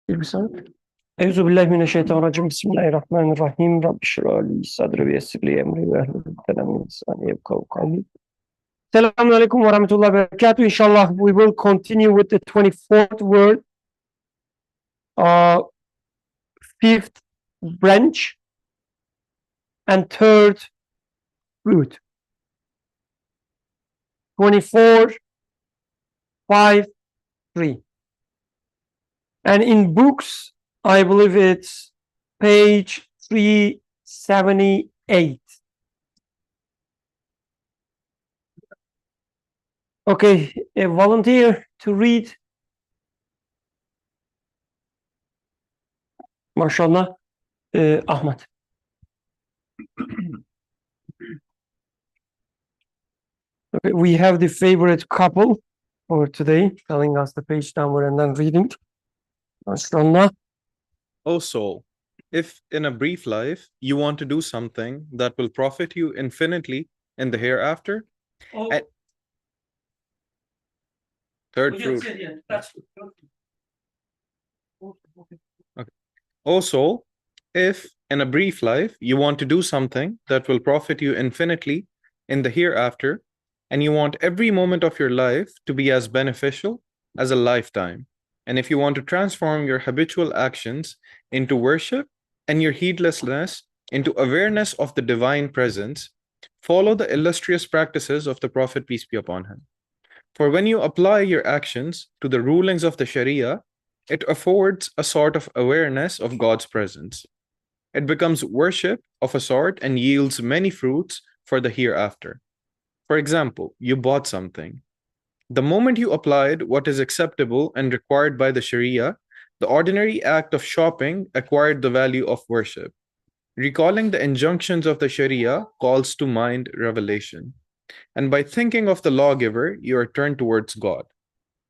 Euzu billahi mineşşeytanirracim. Bismillahirrahmanirrahim. Rabbi şrah li sadri ve yessir li emri ve ehlul ukdeten min lisani yefkahu kavli. Selamun aleyküm ve rahmetullahi ve berekatuhu. Inshallah, we will continue with the 24th word, uh, fifth branch, and third root. 24, 5, 3. And in books, I believe it's page 378. Okay, a volunteer to read. MashaAllah, Ahmad. Okay, we have the favorite couple for today, telling us the page number and then reading. MashaAllah. O soul, if in a brief life you want to do something that will profit you infinitely in the hereafter, and third fruit. Okay. O soul, if in a brief life you want to do something that will profit you infinitely in the hereafter, and you want every moment of your life to be as beneficial as a lifetime, and if you want to transform your habitual actions into worship and your heedlessness into awareness of the divine presence, follow the illustrious practices of the Prophet, peace be upon him. For when you apply your actions to the rulings of the Sharia, it affords a sort of awareness of God's presence. It becomes worship of a sort and yields many fruits for the hereafter. For example, you bought something. The moment you applied what is acceptable and required by the Sharia, the ordinary act of shopping acquired the value of worship. Recalling the injunctions of the Sharia calls to mind revelation. And by thinking of the lawgiver, you are turned towards God.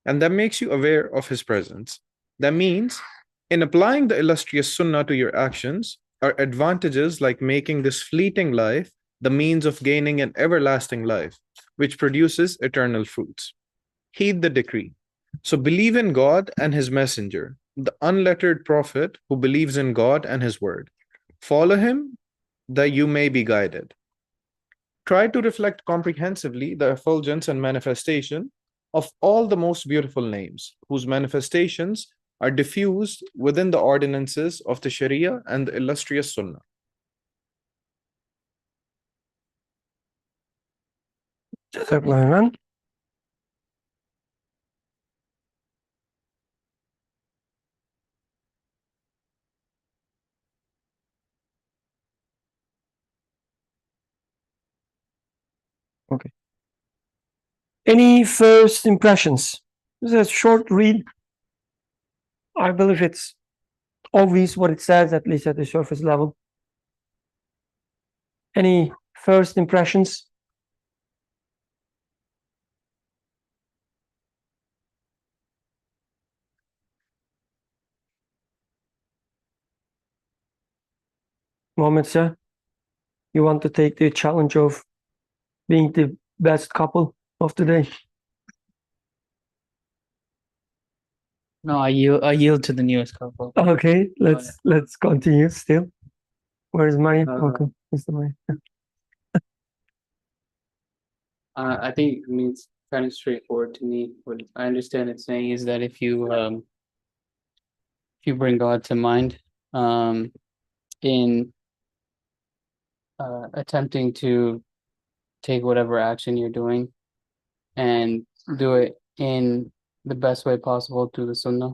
And that makes you aware of his presence. That means, in applying the illustrious sunnah to your actions, are advantages like making this fleeting life the means of gaining an everlasting life, which produces eternal fruits. Heed the decree. So believe in God and his messenger, the unlettered prophet who believes in God and his word. Follow him that you may be guided. Try to reflect comprehensively the effulgence and manifestation of all the most beautiful names, whose manifestations are diffused within the ordinances of the Sharia and the illustrious Sunnah. Jazakallah. Okay. Any first impressions? This is a short read. I believe it's obvious what it says, at least at the surface level. Any first impressions? Mohammed sir, you want to take the challenge of being the best couple of today? No, I yield to the newest couple. Okay, let's continue still. Where is Maya? Okay, Mr. Maya. I think it means kind of straightforward to me. What I understand it's saying is that if you bring God to mind, in attempting to take whatever action you're doing and do it in the best way possible through the Sunnah,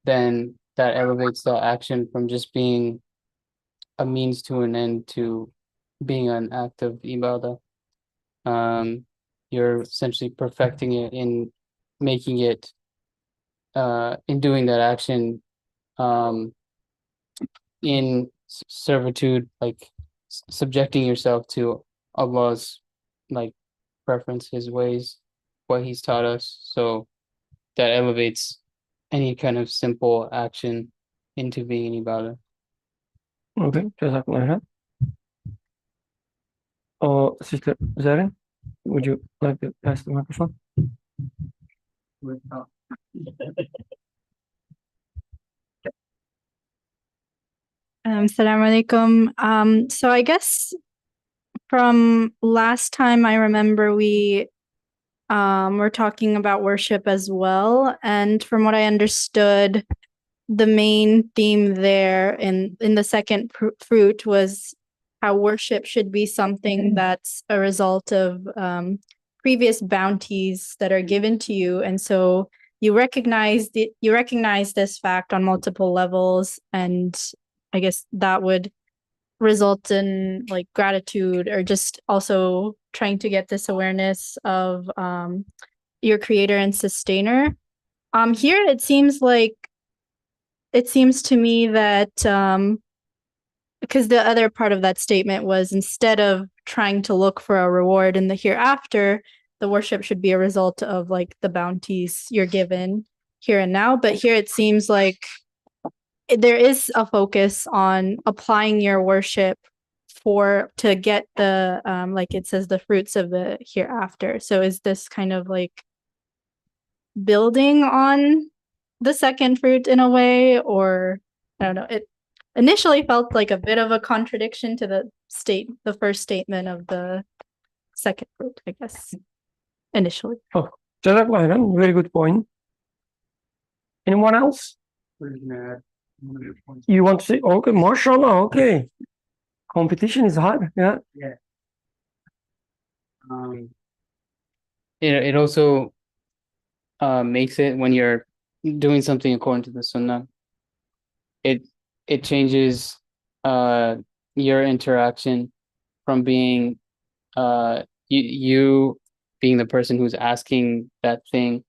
then that elevates that action from just being a means to an end to being an act of ibadah. You're essentially perfecting it in making it, in doing that action, in servitude, like subjecting yourself to Allah's like preference, his ways, what he's taught us. So that elevates any kind of simple action into being an ibadah. Okay, Jazakallah. Sister Zarin, would you like to pass the microphone? Assalamu alaikum. So I guess from last time I remember we were talking about worship as well. And from what I understood, the main theme there in the second fruit was how worship should be something that's a result of previous bounties that are given to you. And so you recognize this fact on multiple levels, and I guess that would result in like gratitude, or just also trying to get this awareness of your creator and sustainer. Here it seems to me that because the other part of that statement was, instead of trying to look for a reward in the hereafter, the worship should be a result of like the bounties you're given here and now. But here it seems like there is a focus on applying your worship to get the like it says, the fruits of the hereafter. So is this kind of like building on the second fruit in a way, or I don't know, it initially felt like a bit of a contradiction to the first statement of the second fruit, I guess, initially. Jazakallah khairan. Very good point. Anyone else? You want to say, okay, mashallah, okay. Competition is hard, yeah. It also makes it, when you're doing something according to the sunnah, it changes your interaction from being you being the person who's asking that thing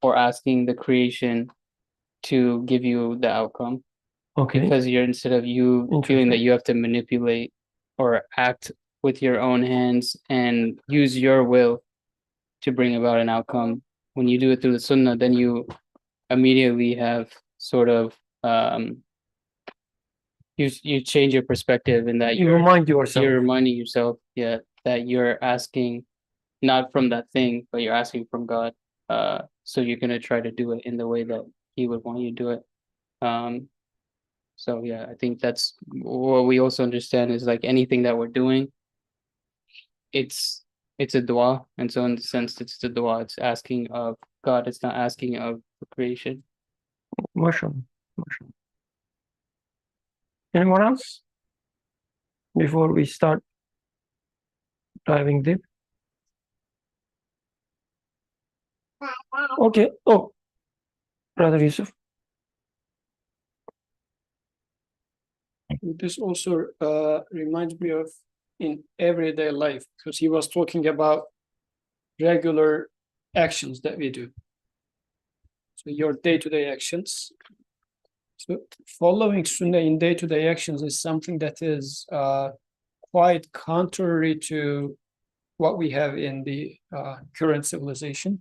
or asking the creation to give you the outcome. Okay. Because instead of you feeling that you have to manipulate or act with your own hands and use your will to bring about an outcome, when you do it through the sunnah, then you immediately have sort of you change your perspective, in that You remind yourself. you're reminding yourself, yeah, that you're asking not from that thing, but you're asking from God. So you're gonna try to do it in the way that He would want you to do it. So yeah, I think that's what we also understand, is like anything that we're doing, it's a dua, and so in the sense it's the dua, it's asking of God, it's not asking of the creation. Mashallah. Anyone else before we start diving deep? Okay. Oh, Brother Yusuf. This also reminds me of in everyday life, because he was talking about regular actions that we do. So your day-to-day actions. So following Sunnah in day-to-day actions is something that is quite contrary to what we have in the current civilization.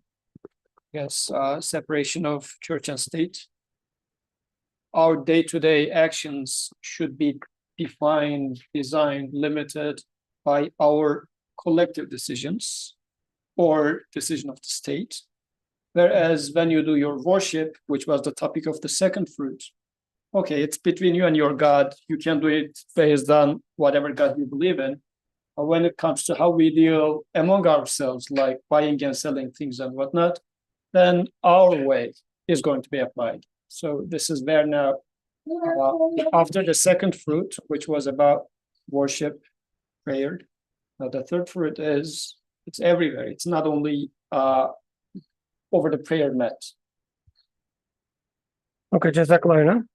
Yes, separation of church and state. Our day-to-day actions should be defined, designed, limited by our collective decisions or decision of the state. Whereas when you do your worship, which was the topic of the second fruit, okay, it's between you and your God. You can do it based on whatever God you believe in. But when it comes to how we deal among ourselves, like buying and selling things and whatnot, then our way is going to be applied. So this is where now, after the second fruit, which was about worship, prayer, the third fruit it's everywhere. It's not only over the prayer mat. Okay, Jazakallah khairan.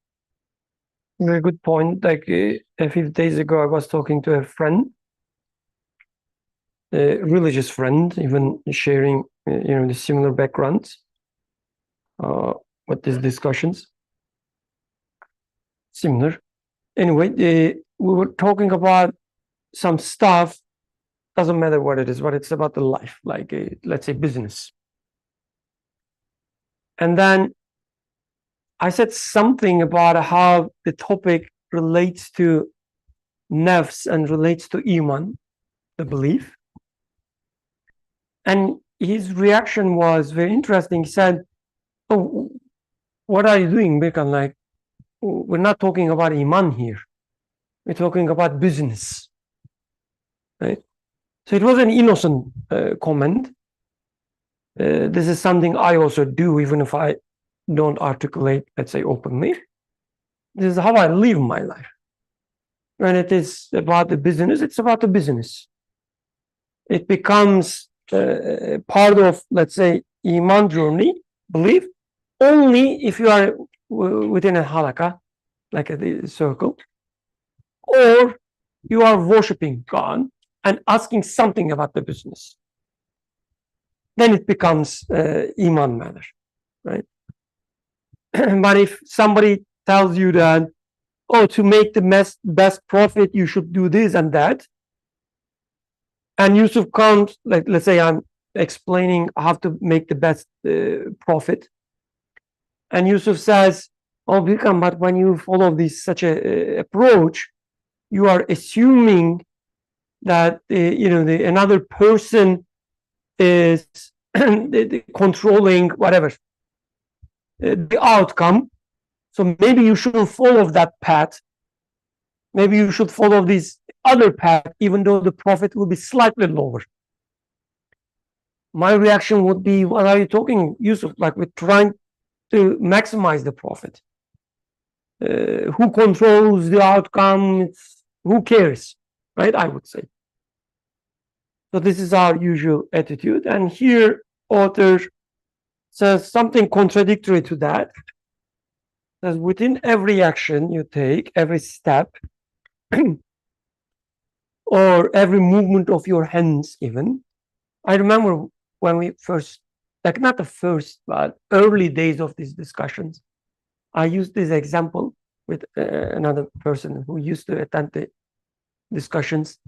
Very good point. Like a few days ago, I was talking to a friend, a religious friend, even sharing, the similar backgrounds with these discussions. Similar. Anyway, we were talking about some stuff. Doesn't matter what it is, but it's about the life, like let's say business. And then I said something about how the topic relates to nafs and relates to iman, the belief. And his reaction was very interesting. He said, "Oh, what are you doing, Birkan? Like, we're not talking about iman here. We're talking about business, right? So it was an innocent comment. This is something I also do, even if I don't articulate, let's say, openly. This is how I live my life. When it is about the business, it's about the business. It becomes part of, let's say, Iman journey, belief, only if you are within a halakha, like a circle, or you are worshiping God and asking something about the business. Then it becomes Iman matter, right? But if somebody tells you that, oh, to make the best profit, you should do this and that, and Yusuf comes, like, let's say I'm explaining how to make the best profit, and Yusuf says, oh, Birkan, but when you follow this such a approach, you are assuming that another person is controlling whatever the outcome. So maybe you shouldn't follow that path. Maybe you should follow this other path, even though the profit will be slightly lower. My reaction would be, what are you talking, Yusuf? Like, we're trying to maximize the profit. Who controls the outcome? Who cares, right? I would say. So this is our usual attitude. And here, author says something contradictory to that. Says within every action you take, every step, or every movement of your hands, even. I remember when we first, like not the first, but early days of these discussions, I used this example with another person who used to attend the discussions.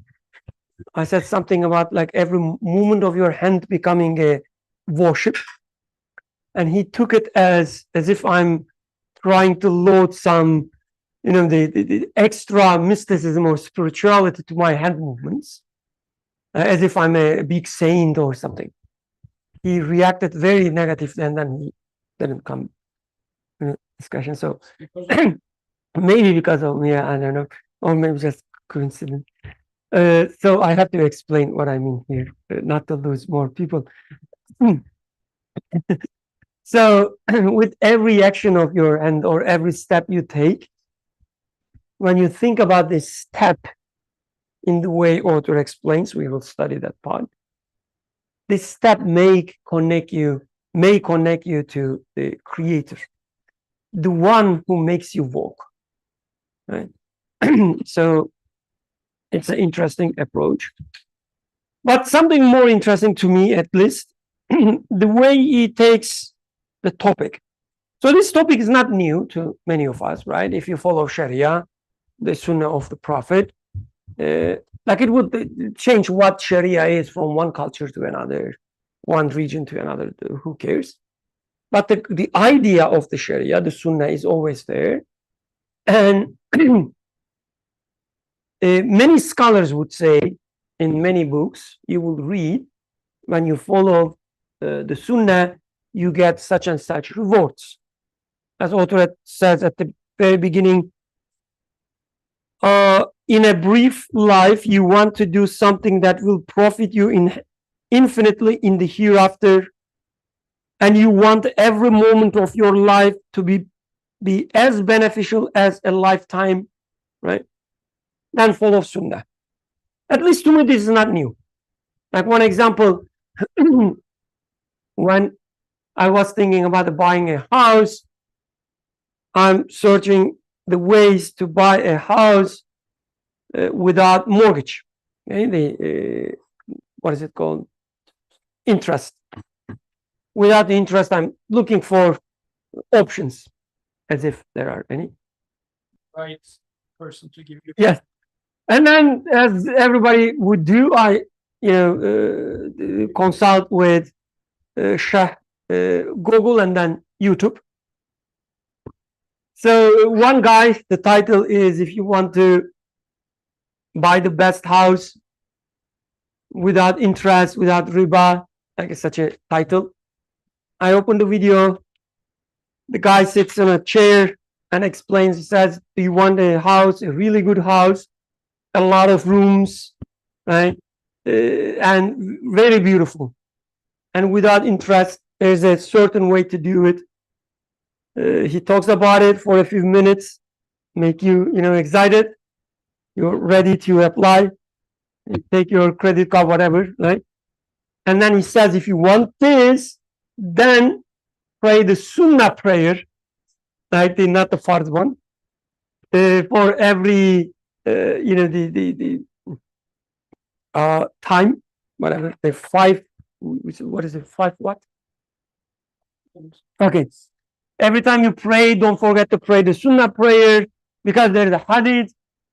I said something about like every movement of your hand becoming a worship, and he took it as if I'm trying to load some, the extra mysticism or spirituality to my hand movements, as if I'm a big saint or something. He reacted very negatively, and then he didn't come in discussion. So maybe because of me, I don't know, or maybe just coincidence. So I have to explain what I mean here, not to lose more people. So with every action of your hand or every step you take, when you think about this step in the way author explains, we will study that part. This step may connect you to the creator, the one who makes you walk, right? So it's an interesting approach. But something more interesting to me, at least, the way he takes the topic. So this topic is not new to many of us, right? If you follow Sharia, the Sunnah of the Prophet, like it would change what Sharia is from one culture to another, one region to another. Who cares? But the idea of the Sharia, the Sunnah, is always there. And many scholars would say, in many books you will read, when you follow the Sunnah, you get such and such rewards. As author says at the very beginning, in a brief life, you want to do something that will profit you infinitely in the hereafter, and you want every moment of your life to be as beneficial as a lifetime, right? Then follow Sunnah. At least to me, this is not new. Like one example, when I was thinking about buying a house, I'm searching the ways to buy a house without mortgage. Okay? What is it called? Interest. Without interest, I'm looking for options, as if there are any. Right person to give you. Yes. And then, as everybody would do, I consult with Google and then YouTube. So one guy, the title is, if you want to buy the best house without interest, without riba, like such a title. I open the video. The guy sits in a chair and explains. He says, do you want a house, a really good house, a lot of rooms, right? And very beautiful. And without interest, there's a certain way to do it. He talks about it for a few minutes, make you, excited. You're ready to apply, you take your credit card, whatever, right? And then he says, if you want this, then pray the Sunnah prayer, right? Not the Fard one. For every, the time, whatever, the 5, what is it, 5 what? Okay. Every time you pray, don't forget to pray the Sunnah prayer, because there's a hadith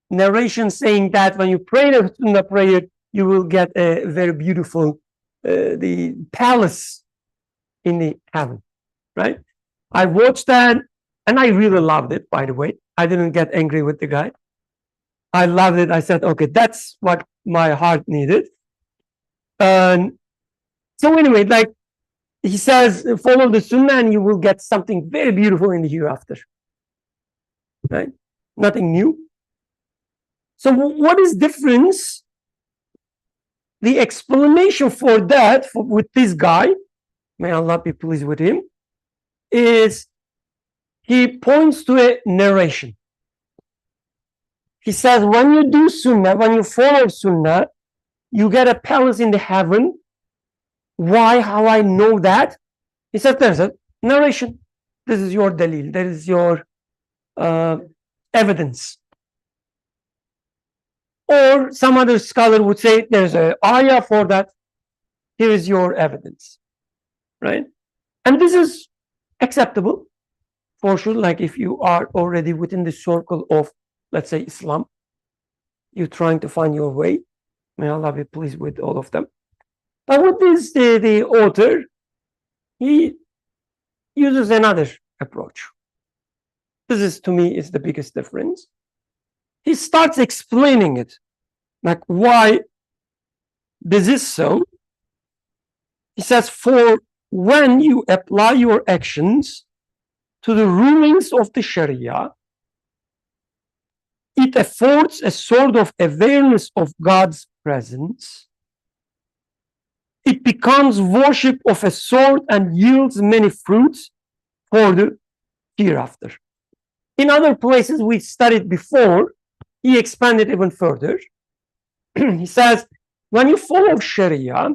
narration saying that when you pray the Sunnah prayer, you will get a very beautiful the palace in the heaven, right? I watched that and I really loved it, by the way. I didn't get angry with the guy. I loved it. I said, okay, that's what my heart needed. So anyway, like he says, follow the Sunnah and you will get something very beautiful in the hereafter, right? Nothing new. So what is difference? The explanation for that with this guy, may Allah be pleased with him, is he points to a narration. He says, when you do Sunnah, when you follow Sunnah, you get a palace in the heaven. Why? How I know that? He says, there's a narration. This is your dalil. There is your evidence. Or some other scholar would say, there's an ayah for that. Here is your evidence, right? And this is acceptable for sure. Like if you are already within the circle of, let's say, Islam, you're trying to find your way. May Allah be pleased with all of them. But with this, the author, he uses another approach. This is, to me, is the biggest difference. He starts explaining it, like why this is so. He says, for when you apply your actions to the rulings of the Sharia, it affords a sort of awareness of God's presence. It becomes worship of a sort and yields many fruits for the hereafter. In other places we studied before, he expanded even further. He says, when you follow Sharia,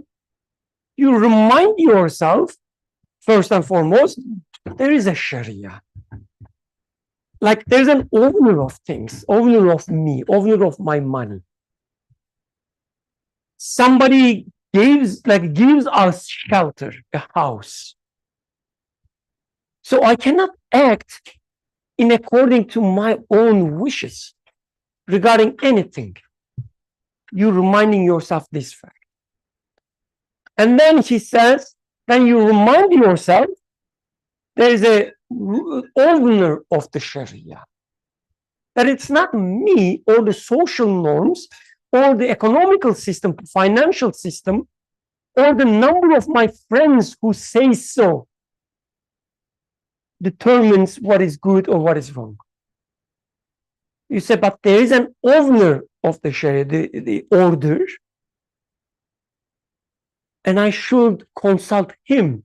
you remind yourself, first and foremost, there is a Sharia. Like there's an owner of things, owner of me, owner of my money. Somebody gives us shelter, a house. So I cannot act in according to my own wishes regarding anything. You're reminding yourself this fact. And then he says, then you remind yourself there is a owner of the Sharia. That it's not me or the social norms or the economical system, financial system, or the number of my friends who say so determines what is good or what is wrong. You say, but there is an owner of the Sharia, the order, and I should consult him.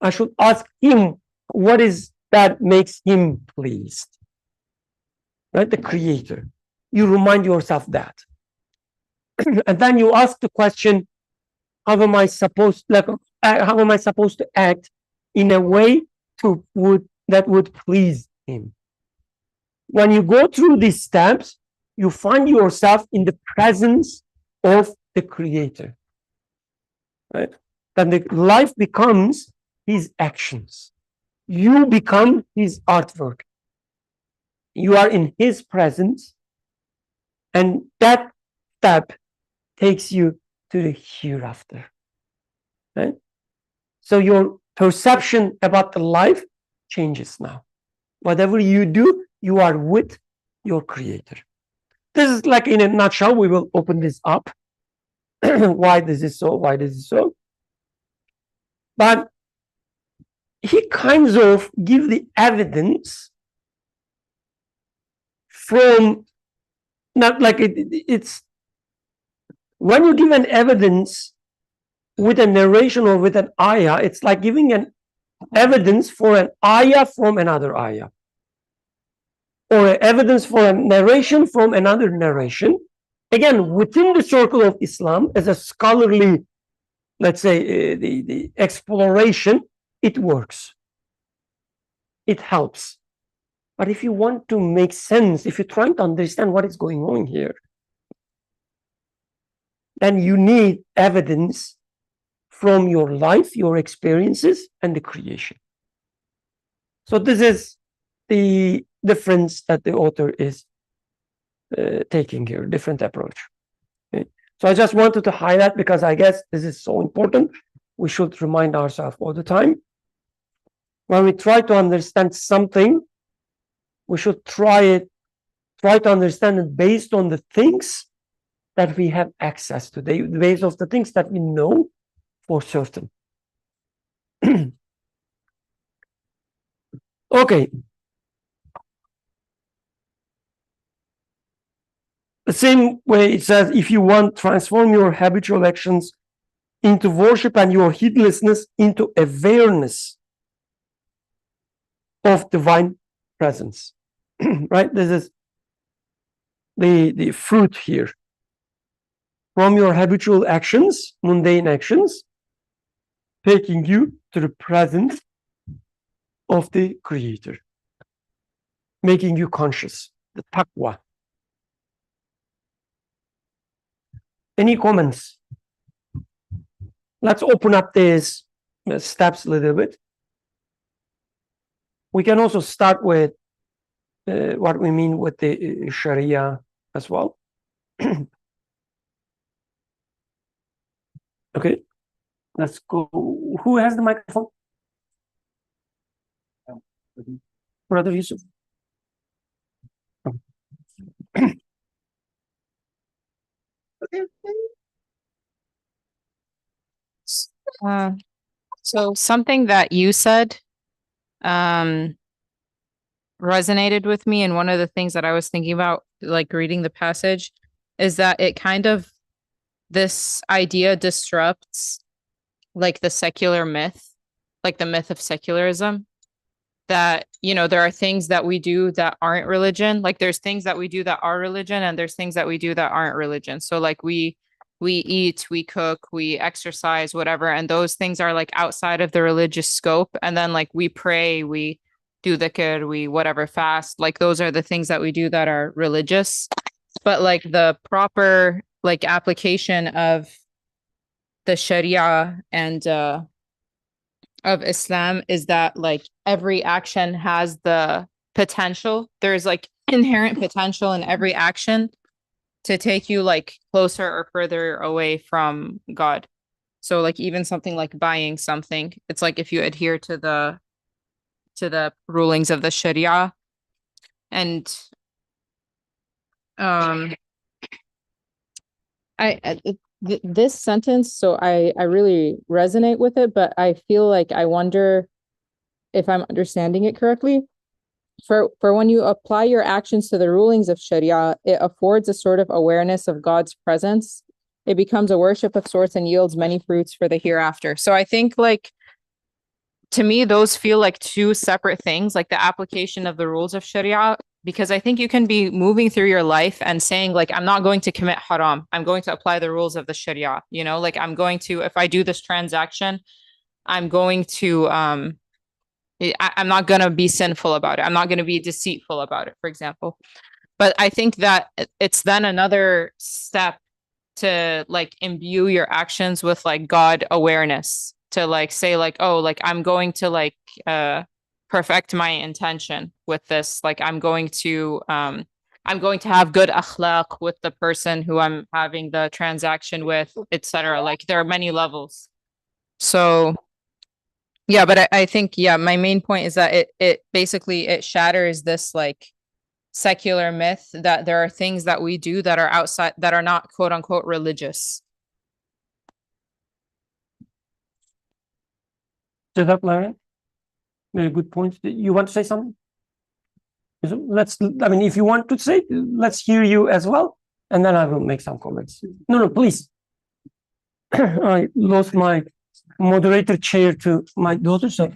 I should ask him what is that makes him pleased. Right? The creator. You remind yourself that. And then you ask the question, how am I supposed to act in a way that would please him? When you go through these steps, you find yourself in the presence of the creator. Right? Then the life becomes his actions. You become his artwork. You are in his presence, and that step takes you to the hereafter. Right? So your perception about the life changes now. Whatever you do, you are with your creator. This is like in a nutshell. We will open this up. Why this is so, why this is so. But he kinds of gives the evidence from not like it's when you give an evidence with a narration or with an ayah, it's like giving an evidence for an ayah from another ayah, or evidence for a narration from another narration. Again, within the circle of Islam, as a scholarly, let's say, the exploration, it works. It helps. But if you want to make sense, if you're trying to understand what is going on here, then you need evidence from your life, your experiences, and the creation. So this is the difference that the author is taking here, different approach. Okay? So I just wanted to highlight, because I guess this is so important. We should remind ourselves all the time. When we try to understand something, we should try to understand it based on the things that we have access to, based on the things that we know for certain. Okay. The same way it says, if you want, transform your habitual actions into worship and your heedlessness into awareness of divine presence. Right? This is the fruit here. From your habitual actions, mundane actions, taking you to the presence of the Creator, making you conscious, the taqwa. Any comments? Let's open up these steps a little bit. We can also start with what we mean with the Sharia as well. Okay, let's go. Who has the microphone? Brother Yusuf. So something that you said resonated with me, and one of the things that I was thinking about, like reading the passage, is that it kind of, this idea disrupts like the secular myth, like the myth of secularism, that, you know, there are things that we do that aren't religion. Like there's things that we do that are religion, and there's things that we do that aren't religion. So like we eat, we cook, we exercise, whatever, and those things are like outside of the religious scope. And then like we pray, we do dhikr, we whatever, fast, like those are the things that we do that are religious. But like the proper like application of the Sharia and of Islam is that like every action has the potential. There's like inherent potential in every action to take you like closer or further away from God. So like even something like buying something, it's like if you adhere to the rulings of the Sharia. And this sentence, so I really resonate with it, but I feel like I wonder if I'm understanding it correctly. For when you apply your actions to the rulings of Sharia, it affords a sort of awareness of God's presence. It becomes a worship of sorts and yields many fruits for the hereafter. So I think like, to me, those feel like two separate things, like the application of the rules of Sharia, because I think you can be moving through your life and saying like, I'm not going to commit haram. I'm going to apply the rules of the Sharia, you know, like I'm going to, if I do this transaction, I'm going to, I'm not going to be sinful about it. I'm not going to be deceitful about it, for example. But I think that it's then another step to like imbue your actions with like God awareness, to like say like, oh, like I'm going to like perfect my intention with this. Like I'm going to have good akhlaq with the person who I'm having the transaction with, etc. Like there are many levels. So yeah, but I think, yeah, my main point is that it basically, it shatters this like secular myth that there are things that we do that are outside, that are not quote unquote religious. Jazakallah. Very good point. You want to say something? So let's, I mean, if you want to say, let's hear you as well, and then I will make some comments. No, please. I lost my moderator chair to my daughter, so.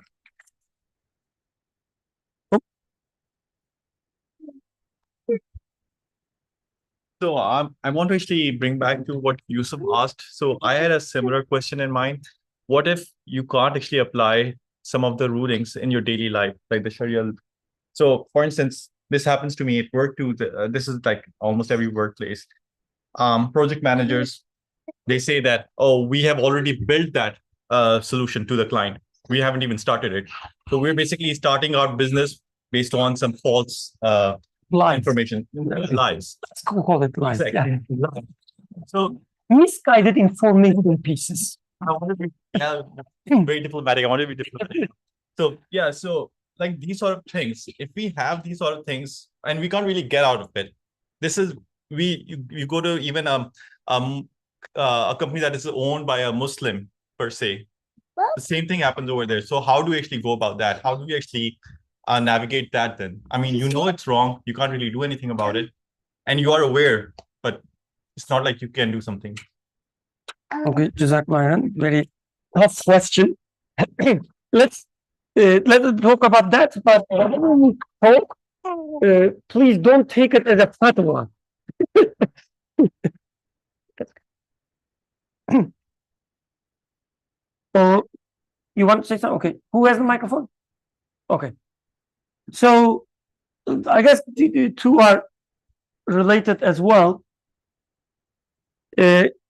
So I want to actually bring back to what Yusuf asked. So I had a similar question in mind. What if you can't actually apply some of the rulings in your daily life, like the Sharia? So, for instance, this happens to me at work too. This is like almost every workplace. Project managers, they say that, oh, we have already built that solution to the client. We haven't even started it. So we're basically starting our business based on some false Lies. information, lies. Let's call it lies. Exactly. Yeah. So Misguided information pieces. I want to be very diplomatic. I want to be diplomatic. So yeah, so like these sort of things, if we have these sort of things and we can't really get out of it, this is you go to even a company that is owned by a Muslim per se. The same thing happens over there. So how do we actually go about that? How do we actually navigate that then? I mean, you know it's wrong. You can't really do anything about it. And you are aware, but it's not like you can do something. Okay, Jazakallah, very tough question. Let's talk about that, but when we talk, please don't take it as a fatwa. Or you want to say something? Okay, who has the microphone? Okay, so I guess the two are related as well.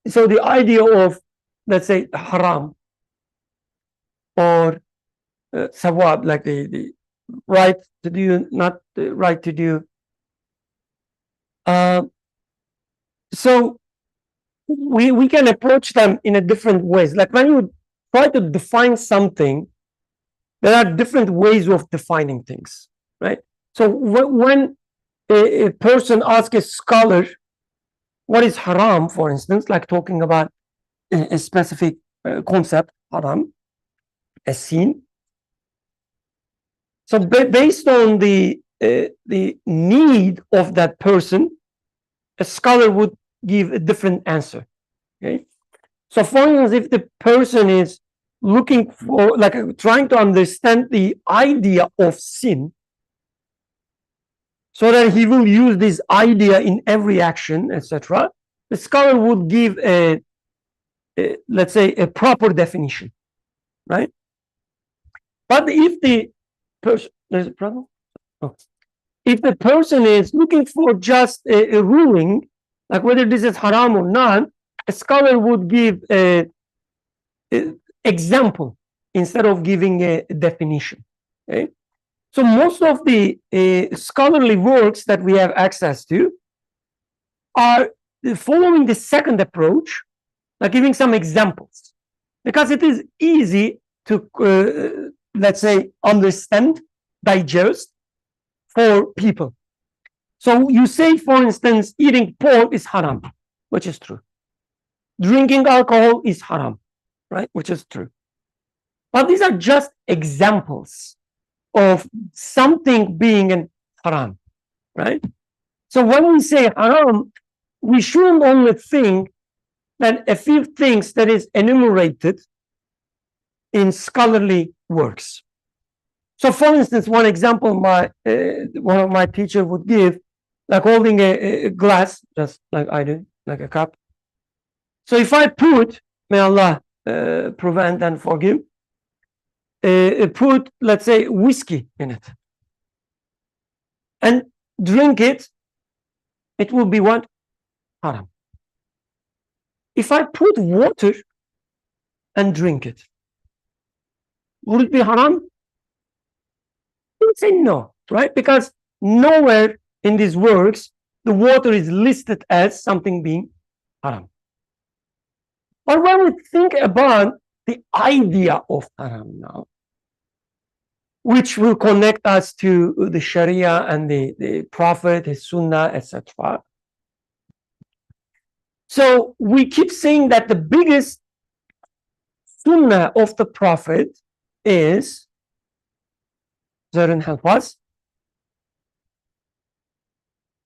So the idea of, let's say, haram or sawab, like the right to do, not the right to do. So we can approach them in a different ways. Like when you try to define something, there are different ways of defining things, right? So when a person asks a scholar, what is haram, for instance, like talking about a specific concept, haram, a sin. So based on the need of that person, a scholar would give a different answer. Okay. So for instance, if the person is looking for, like, trying to understand the idea of sin, so that he will use this idea in every action, etc., the scholar would give let's say, a proper definition, right? But if the person, there's a problem? Oh. If the person is looking for just a ruling, like whether this is haram or not, a scholar would give a example instead of giving a definition. Okay? So most of the scholarly works that we have access to are following the second approach, like giving some examples, because it is easy to, let's say, understand, digest for people. So you say, for instance, eating pork is haram, which is true. Drinking alcohol is haram, right? Which is true. But these are just examples of something being an haram, right? So when we say haram, we shouldn't only think that a few things that is enumerated in scholarly works. So for instance, one example one of my teachers would give, like holding a glass, just like I do, like a cup. So if I put, may Allah prevent and forgive, put, let's say, whiskey in it and drink it, it will be what? Haram. If I put water and drink it, would it be haram? I would say no, right? Because nowhere in these works the water is listed as something being haram. But when we think about the idea of haram now, which will connect us to the Sharia and the Prophet, his Sunnah, etc. So we keep saying that the biggest Sunnah of the Prophet is, Zarin help us,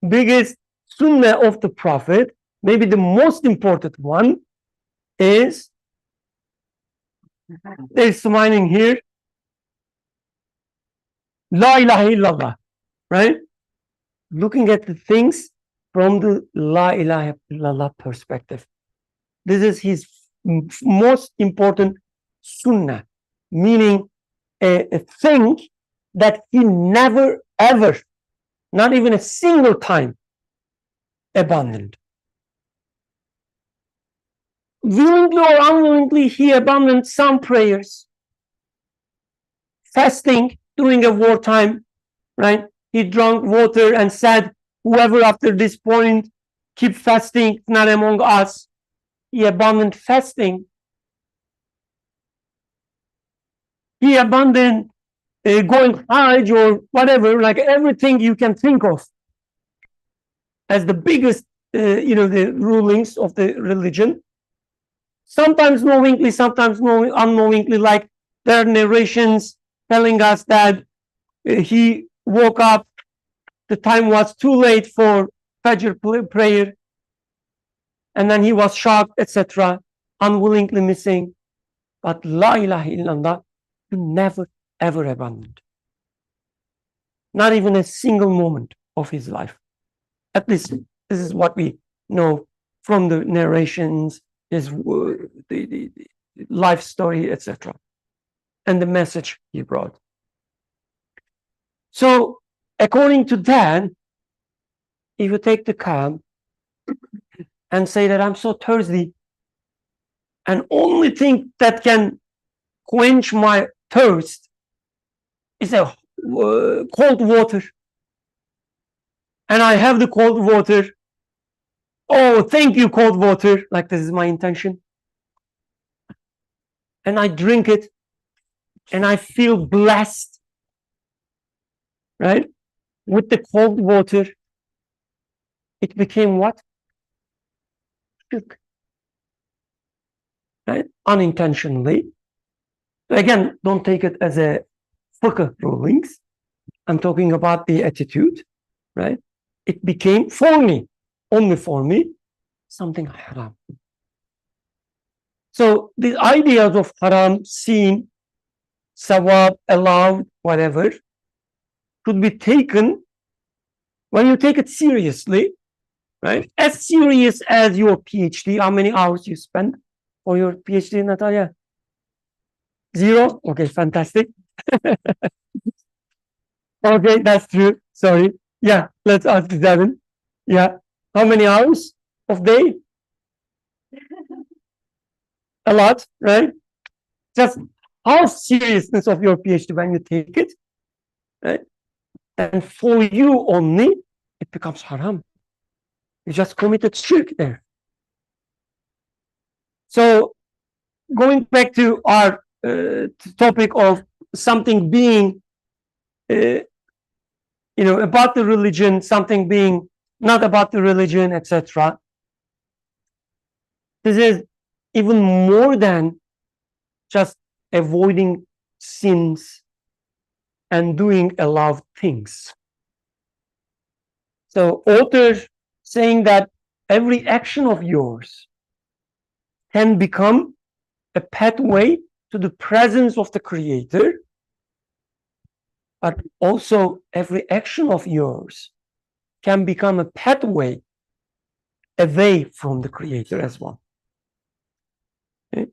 biggest sunnah of the Prophet, maybe the most important one, is, they're smiling here, La ilaha illallah, right? Looking at the things from the La ilaha illallah perspective. This is his most important sunnah, meaning a thing that he never ever, not even a single time, abandoned. Willingly or unwillingly, he abandoned some prayers. Fasting during a wartime, right? He drank water and said, whoever after this point keep fasting, not among us. He abandoned fasting. He abandoned going Hajj or whatever, like everything you can think of as the biggest, the rulings of the religion. Sometimes knowingly, sometimes unknowingly, like there are narrations telling us that he woke up, the time was too late for Fajr prayer, and then he was shocked, etc., unwillingly missing. But La ilaha illallah, he never ever abandoned. Not even a single moment of his life. At least this is what we know from the narrations, his the life story, etc., and the message he brought. So according to that, if you take the calm and say that I'm so thirsty, and only thing that can quench my thirst is a cold water, and I have the cold water. Oh, thank you, cold water. Like this is my intention. And I drink it and I feel blessed, right? With the cold water, it became what? Shirk. Right? Unintentionally. Again, don't take it as a fiqh rulings. I'm talking about the attitude, right? It became for me, only for me, something haram. So the ideas of haram, seen, sawab, allowed, whatever, should be taken when you take it seriously, right? As serious as your PhD. How many hours you spend for your PhD, Natalia? 0? Okay, fantastic. Okay, that's true. Sorry. Yeah, let's ask Devin. Yeah. How many hours of day? A lot, right? Just how seriousness of your PhD when you take it, right? And for you only, it becomes haram. You just committed shirk there. So going back to our topic of something being, about the religion, something being not about the religion, etc. This is even more than just avoiding sins and doing allowed things. So author saying that every action of yours can become a pathway to the presence of the Creator, but also every action of yours can become a pathway away from the Creator as well. Okay?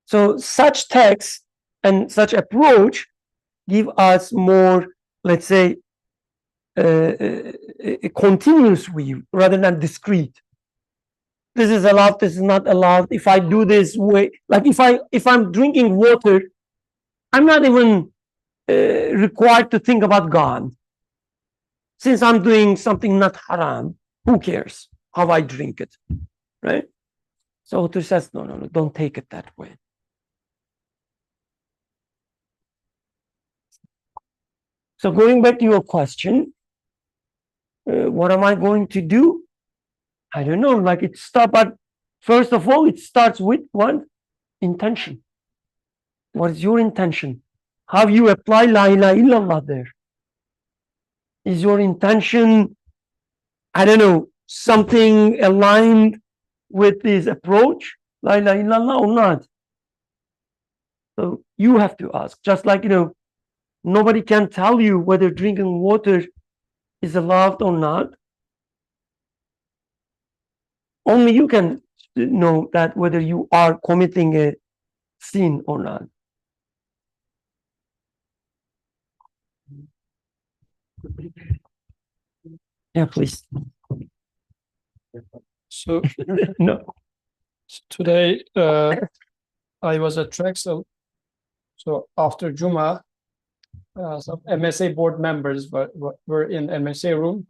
So such text and such approach give us more, let's say, a continuous view rather than discrete. This is allowed, this is not allowed. If I do this way, like if I'm drinking water, I'm not even required to think about God. Since I'm doing something not haram, who cares how I drink it, right? So author says, no, don't take it that way. So going back to your question, what am I going to do? I don't know, like it starts, but first of all, it starts with what? Intention. What is your intention? How you apply La ilaha illallah there? Is your intention I don't know, something aligned with this approach, La ilaha illallah or not? So you have to ask, just like, nobody can tell you whether drinking water is allowed or not. Only you can know that whether you are committing a sin or not. Yeah, please. So No. today, I was at Trexel. So after Juma, some MSA board members were in MSA room.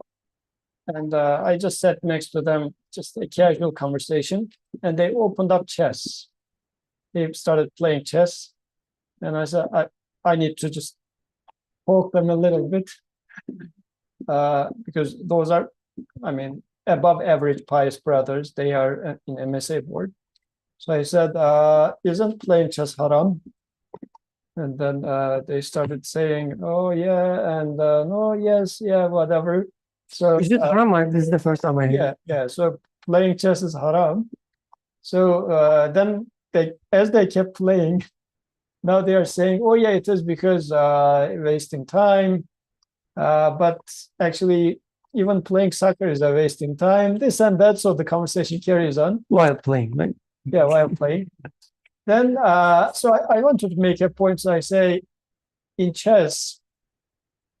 And I just sat next to them, just a casual conversation. And they opened up chess. They started playing chess. And I said, I need to just poke them a little bit. Because those are, I mean, above average pious brothers. They are in MSA board. So I said, isn't playing chess haram? And then they started saying, oh yeah, and no, yes, yeah, whatever. So Is it haram? This is the first time I hear. yeah. So playing chess is haram. So then as they kept playing, now they are saying, oh yeah, it is because wasting time. But actually, even playing soccer is a wasting time, this and that. So the conversation carries on. While playing, right? Yeah, while playing. Then, so I wanted to make a point. So I say, in chess,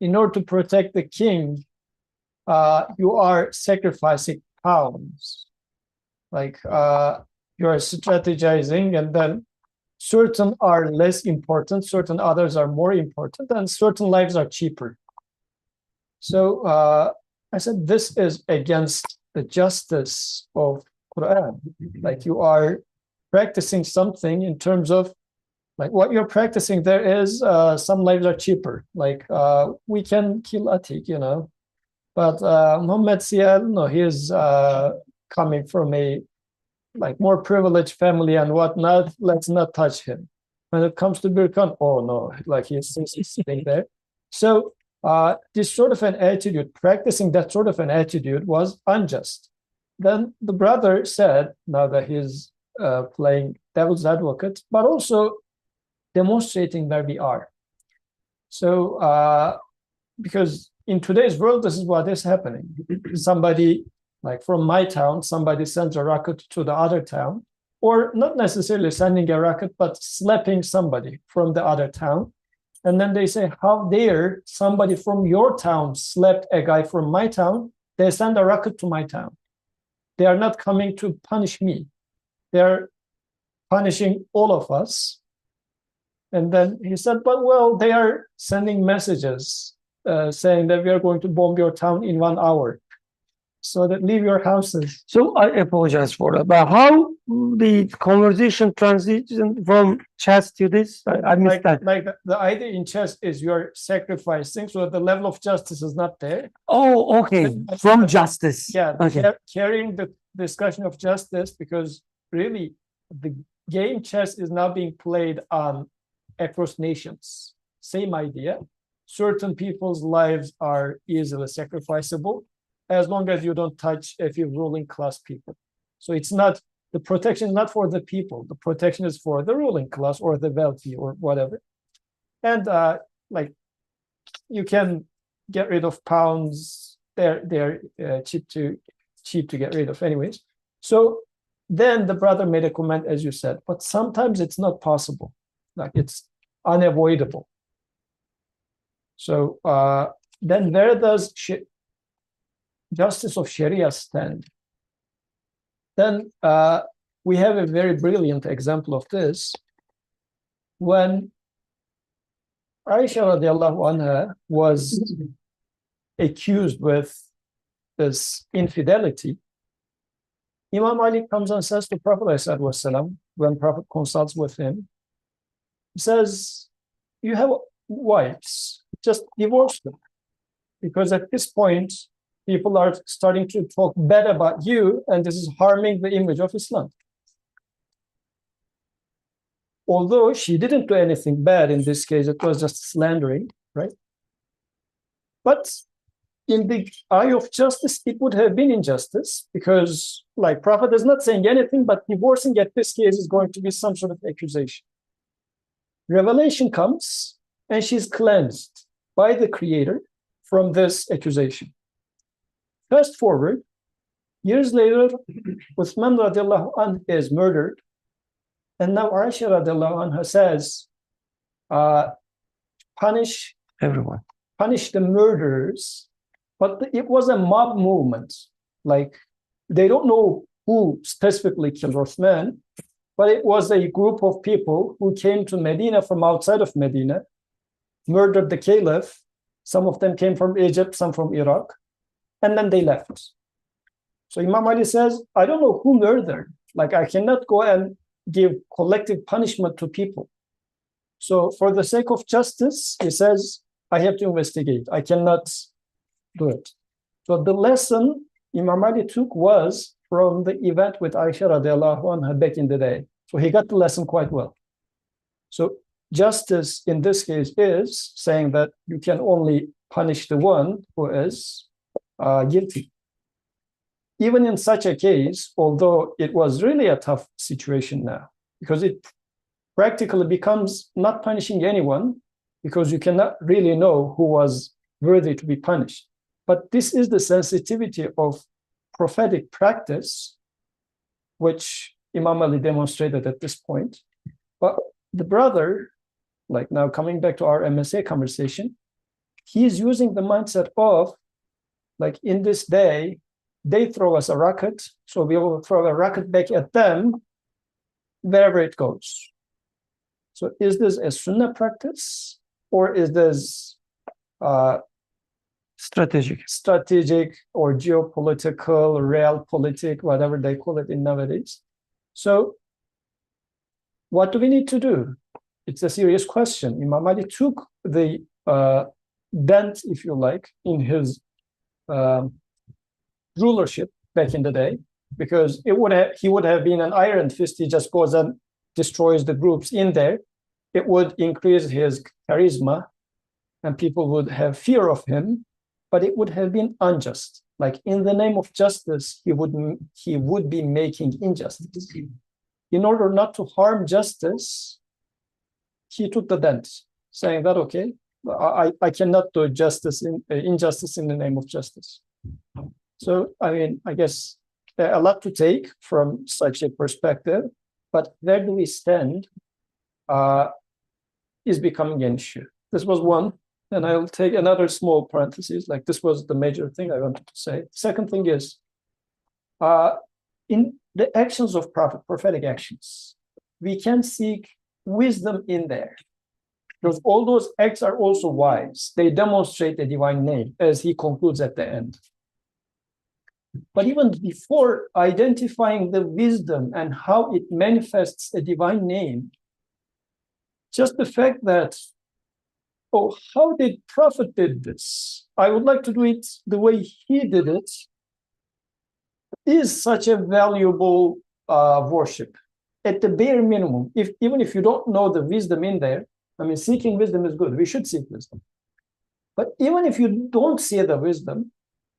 in order to protect the king, you are sacrificing pawns. Like you are strategizing, and then certain are less important, certain others are more important, and certain lives are cheaper. So I said, this is against the justice of Quran. Like you are practicing something in terms of like what you're practicing there is some lives are cheaper. Like we can kill Atik, but Muhammad Sial, no, he is coming from a like more privileged family and whatnot. Let's not touch him. When it comes to Birkan, oh no, like he's sitting there. So this sort of an attitude, practicing that sort of an attitude was unjust. Then the brother said, now that he's playing devil's advocate, but also demonstrating where we are. So because in today's world, this is what is happening. Somebody like from my town, somebody sends a rocket to the other town, or not necessarily sending a rocket, but slapping somebody from the other town. And then they say, how dare somebody from your town slapped a guy from my town? They send a rocket to my town. They are not coming to punish me. They're punishing all of us. And then he said, but well, they are sending messages saying that we are going to bomb your town in 1 hour. So that leave your houses. So I apologize for that. But how the conversation transitioned from chess to this? I missed that. Like the idea in chess is you're sacrificing, so the level of justice is not there. Oh, okay. From justice. Yeah, Okay. carrying the discussion of justice, because really the game chess is now being played on across nations. Same idea. Certain people's lives are easily sacrificable as long as you don't touch a few ruling class people. So it's not, the protection is not for the people. The protection is for the ruling class or the wealthy or whatever. And like you can get rid of pounds. They're cheap to get rid of anyways. So then the brother made a comment, as you said, but sometimes it's not possible. Like it's unavoidable. So then where does justice of Sharia stand? Then we have a very brilliant example of this. When Aisha radiallahu anha was accused with this infidelity, Imam Ali comes and says to Prophet ﷺ, when Prophet consults with him, he says, you have wives, just divorce them. Because at this point, people are starting to talk bad about you, and this is harming the image of Islam. Although she didn't do anything bad in this case, it was just slandering, right? But in the eye of justice, it would have been injustice because, like, Prophet is not saying anything, but divorcing at this case is going to be some sort of accusation. Revelation comes and she's cleansed by the Creator from this accusation. Fast forward, years later, Uthman radiallahu anh is murdered. And now Aisha radiallahu anha says, punish Everyone. the murderers. But it was a mob movement. Like, they don't know who specifically killed Uthman, but it was a group of people who came to Medina from outside of Medina, murdered the caliph. Some of them came from Egypt, some from Iraq, and then they left. So Imam Ali says, I don't know who murdered. Like, I cannot go and give collective punishment to people. So for the sake of justice, he says, I have to investigate. I cannot do it. So the lesson Imam Ali took was from the event with Aisha radiallahu anha back in the day. So he got the lesson quite well. So justice in this case is saying that you can only punish the one who is guilty. Even in such a case, although it was really a tough situation now, because it practically becomes not punishing anyone, because you cannot really know who was worthy to be punished. But this is the sensitivity of prophetic practice, which Imam Ali demonstrated at this point. But the brother, like now coming back to our MSA conversation, he's using the mindset of, like, in this day, they throw us a rocket, so we will throw a rocket back at them wherever it goes. So is this a sunnah practice, or is this Strategic. strategic or geopolitical, realpolitik, whatever they call it in nowadays? So what do we need to do? It's a serious question. Imam Ali took the dent, if you like, in his rulership back in the day, because he would have been an iron fist. He just goes and destroys the groups in there. It would increase his charisma and people would have fear of him, but it would have been unjust. Like, in the name of justice, he would be making injustice. In order not to harm justice, he took the dent, saying that, okay, I cannot do injustice in the name of justice. So, I mean, I guess a lot to take from such a perspective, but where do we stand is becoming an issue. This was one, and I'll take another small parenthesis, like this was the major thing I wanted to say. Second thing is, in the actions of prophetic actions, we can seek wisdom in there, because all those acts are also wise. They demonstrate the divine name, as he concludes at the end. But even before identifying the wisdom and how it manifests a divine name, just the fact that, oh, how did Prophet did this? I would like to do it the way he did it, is such a valuable worship. At the bare minimum, even if you don't know the wisdom in there, I mean, seeking wisdom is good. We should seek wisdom. But even if you don't see the wisdom,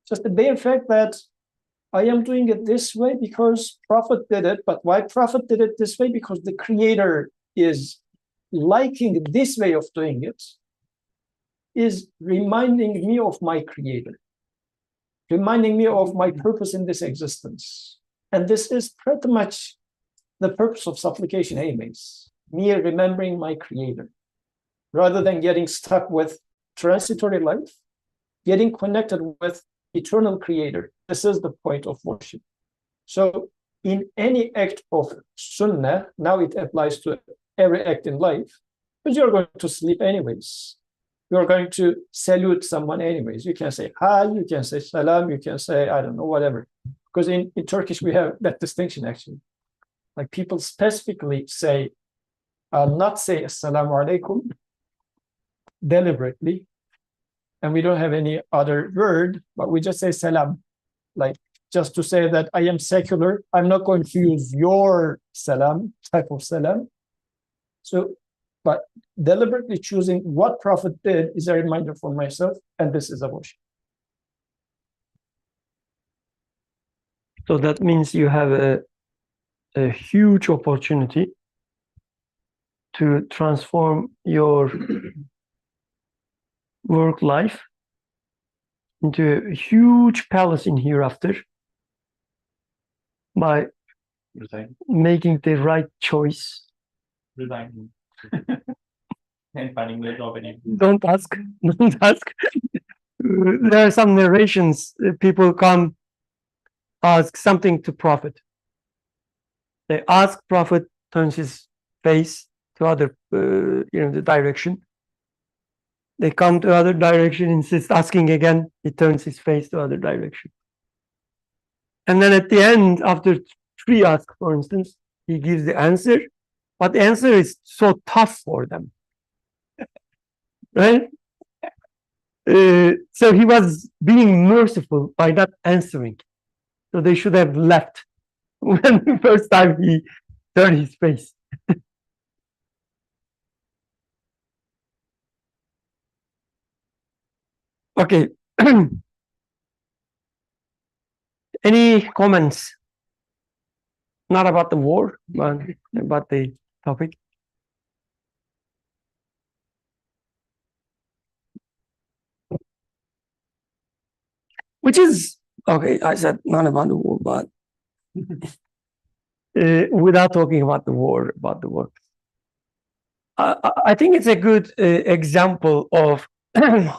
just the bare fact that I am doing it this way because Prophet did it, but why Prophet did it this way? Because the Creator is liking this way of doing it, is reminding me of my Creator, reminding me of my purpose in this existence. And this is pretty much the purpose of supplication anyways, me remembering my Creator, rather than getting stuck with transitory life, getting connected with eternal Creator. This is the point of worship. So in any act of sunnah, now it applies to every act in life, because you're going to sleep anyways. You're going to salute someone anyways. You can say hi, you can say salam, you can say, I don't know, whatever. Because in Turkish, we have that distinction actually. Like, people specifically say, not say assalamu alaikum deliberately, and we don't have any other word, but we just say salam, like, just to say that I am secular. I'm not going to use your salam, type of salam. So, but deliberately choosing what Prophet did is a reminder for myself, and this is a worship. So that means you have a huge opportunity to transform your work life into a huge palace in hereafter by Resign. making the right choice. Resign. And finding a job in Don't ask. Don't ask. There are some narrations. People come ask something to Prophet. They ask Prophet, turns his face to other, the direction. They come to other direction, insists asking again. He turns his face to other direction. And then at the end, after 3 asks, for instance, he gives the answer, but the answer is so tough for them. Right? So he was being merciful by not answering. So they should have left when the first time he turned his face. Okay. Any comments? Not about the war, but about the topic. Which is, okay, I said not about the war, but without talking about the war, I think it's a good example of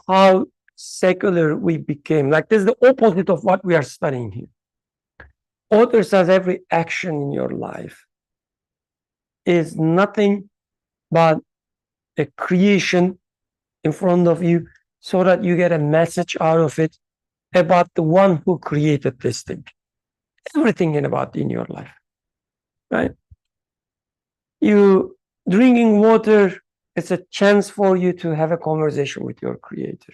how secular we became. Like this is the opposite of what we are studying here. Author says every action in your life is nothing but a creation in front of you so that you get a message out of it about the one who created this thing. Everything in your life, right? You drinking water, it's a chance for you to have a conversation with your creator.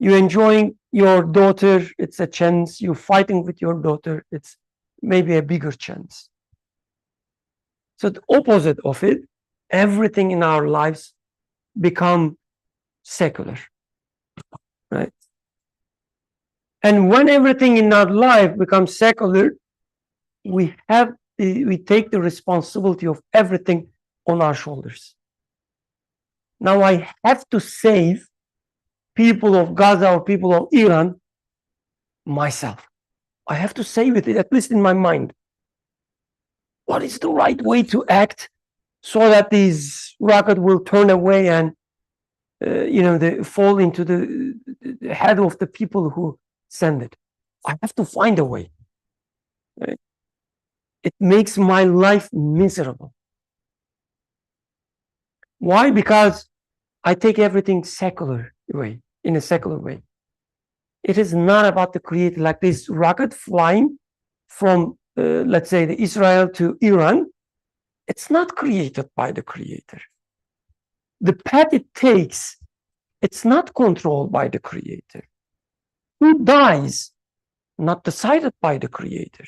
You enjoying your daughter, it's a chance. You fighting with your daughter, it's maybe a bigger chance. So the opposite of it, everything in our lives become secular, right? And when everything in our life becomes secular, we take the responsibility of everything on our shoulders. Now I have to save people of Gaza or people of Iran myself. I have to save it, at least in my mind. What is the right way to act so that these rockets will turn away and they fall into the head of the people who send it? I have to find a way. Right? It makes my life miserable. Why? Because I take everything in a secular way. It is not about the creator, like this rocket flying from, let's say, the Israel to Iran. It's not created by the creator. The path it takes, it's not controlled by the creator. Who dies? Not decided by the creator.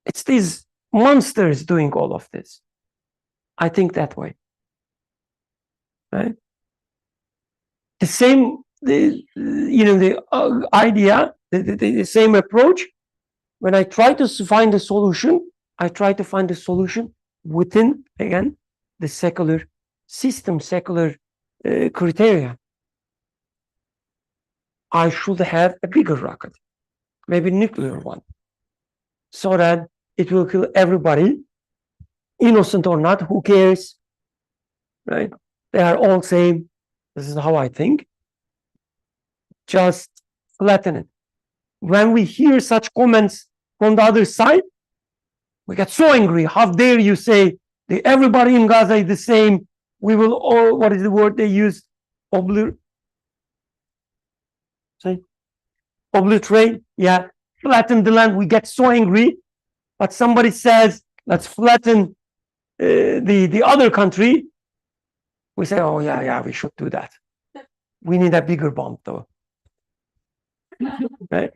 It's these monsters doing all of this. I think that way. Right? The same, the idea, the same approach. When I try to find a solution, I try to find a solution within, again, the secular system, secular criteria. I should have a bigger rocket, maybe nuclear one, so that it will kill everybody, innocent or not, who cares, right? They are all same. This is how I think. Just flatten it. When we hear such comments from the other side, we get so angry. How dare you say that everybody in Gaza is the same? We will all, what is the word they use? Obliterate, yeah, flatten the land. We get so angry, but somebody says, let's flatten the other country. We say, oh yeah, we should do that. We need a bigger bomb though. Right?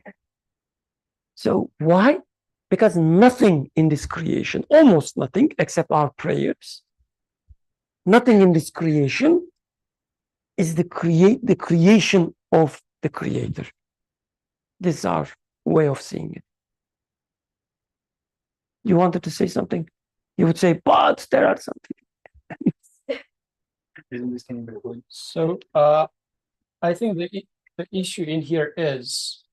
So why? Because nothing in this creation, almost nothing except our prayers, nothing in this creation is the creation of the creator. These are way of seeing it. You wanted to say something? You would say, but there are something. So I think the issue in here is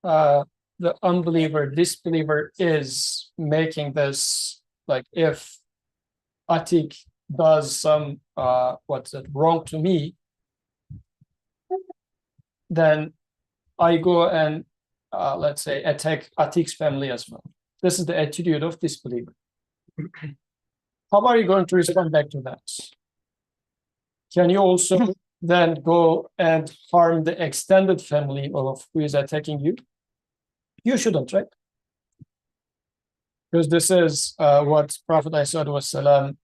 the unbeliever, disbeliever is making this like if Atik does some wrong to me, then I go and let's say attack Atik's family as well. This is the attitude of disbeliever. How are you going to respond back to that? Can you also then go and harm the extended family of who is attacking you? You shouldn't, right? Because this is what Prophet ﷺ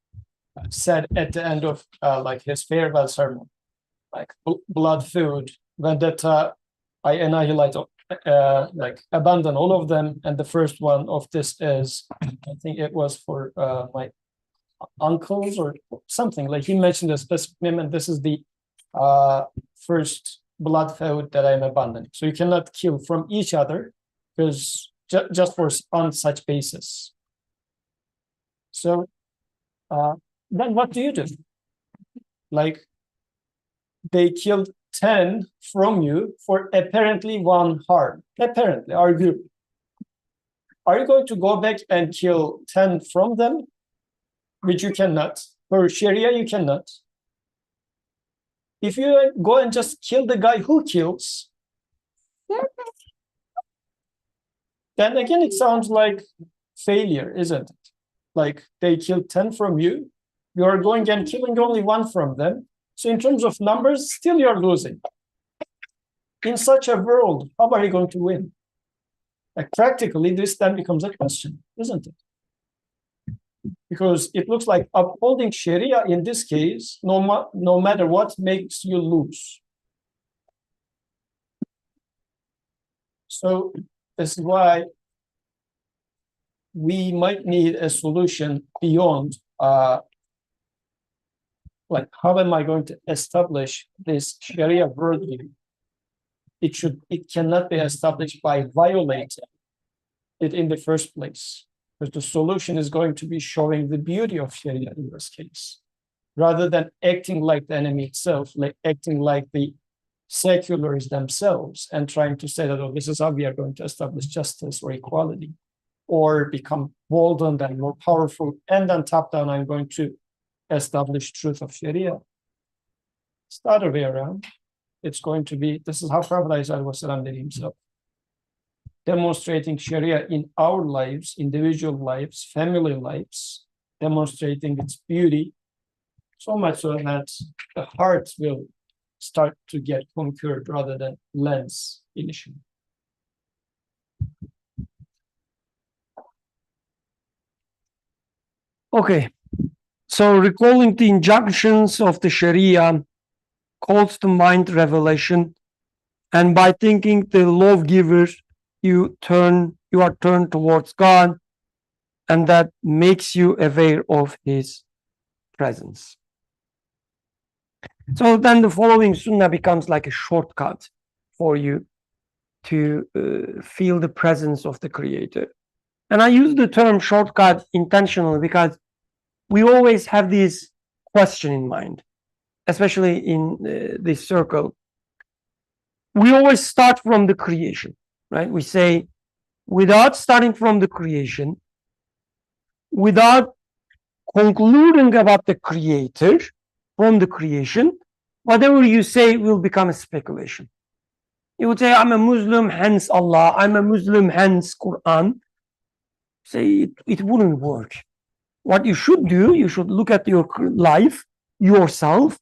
said at the end of like his farewell sermon, like blood, food, vendetta, I annihilate, like abandon all of them. And the first one of this is, I think it was for my uncles or something, like he mentioned a specific name, and this is the first blood feud that I'm abandoning. So you cannot kill from each other because just for on such basis. So then what do you do? Like they killed 10 from you for apparently one harm, apparently, arguably. Are you going to go back and kill 10 from them? Which you cannot. For Sharia, you cannot. If you go and just kill the guy who kills, then again, it sounds like failure, isn't it? Like they killed 10 from you, you are going and killing only one from them. So in terms of numbers, still you're losing. In such a world, how are you going to win? Like practically, this then becomes a question, isn't it? Because it looks like upholding Sharia in this case, no matter what, makes you lose. So this is why we might need a solution beyond like how am I going to establish this Sharia worldview? It cannot be established by violating it in the first place. But the solution is going to be showing the beauty of Sharia in this case, rather than acting like the enemy itself, like acting like the seculars themselves and trying to say that, oh, this is how we are going to establish justice or equality, or become bolder and more powerful, and then top down, I'm going to establish truth of Sharia. It's the other way around. It's going to be, this is how Prophet ﷺ did himself. Demonstrating Sharia in our lives, individual lives, family lives, demonstrating its beauty, so much so that the heart will start to get conquered rather than lens initially. Okay, so recalling the injunctions of the Sharia calls to mind revelation, and by thinking the lawgiver, you are turned towards God, and that makes you aware of His presence. So then the following Sunnah becomes like a shortcut for you to feel the presence of the Creator. And I use the term shortcut intentionally because we always have this question in mind, especially in this circle. We always start from the creation, right? We say, without starting from the creation, without concluding about the Creator from the creation, whatever you say will become a speculation. You would say, I'm a Muslim, hence Allah. I'm a Muslim, hence Quran. Say it wouldn't work. What you should do, you should look at your life, yourself,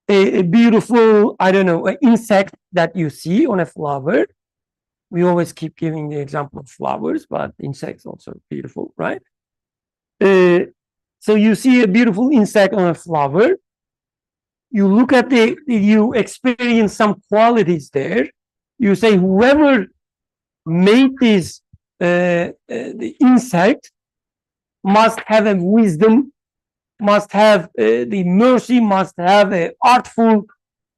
a beautiful, I don't know, an insect that you see on a flower. We always keep giving the example of flowers, but insects also beautiful, right? So you see a beautiful insect on a flower. You look at you experience some qualities there. You say, whoever made this the insect must have a wisdom, must have the mercy, must have a artful,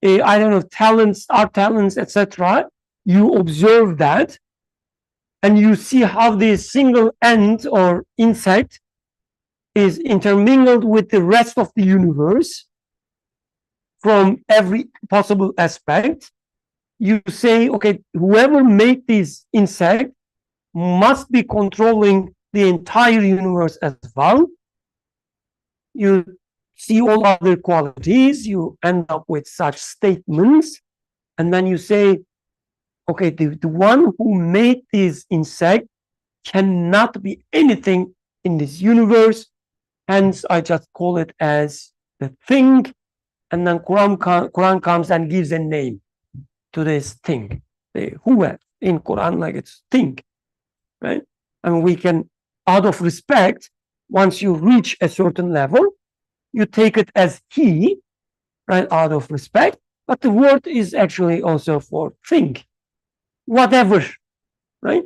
I don't know, talents, art talents, etc. You observe that, and you see how the single ant or insect is intermingled with the rest of the universe from every possible aspect, you say, okay, whoever made this insect must be controlling the entire universe as well. You see all other qualities, you end up with such statements, and then you say, okay, the one who made this insect cannot be anything in this universe, hence I just call it as the thing, and then Quran comes and gives a name to this thing. The huwa in Quran, like it's thing, right? And we can, out of respect, once you reach a certain level, you take it as he, right, out of respect, but the word is actually also for thing, whatever, right?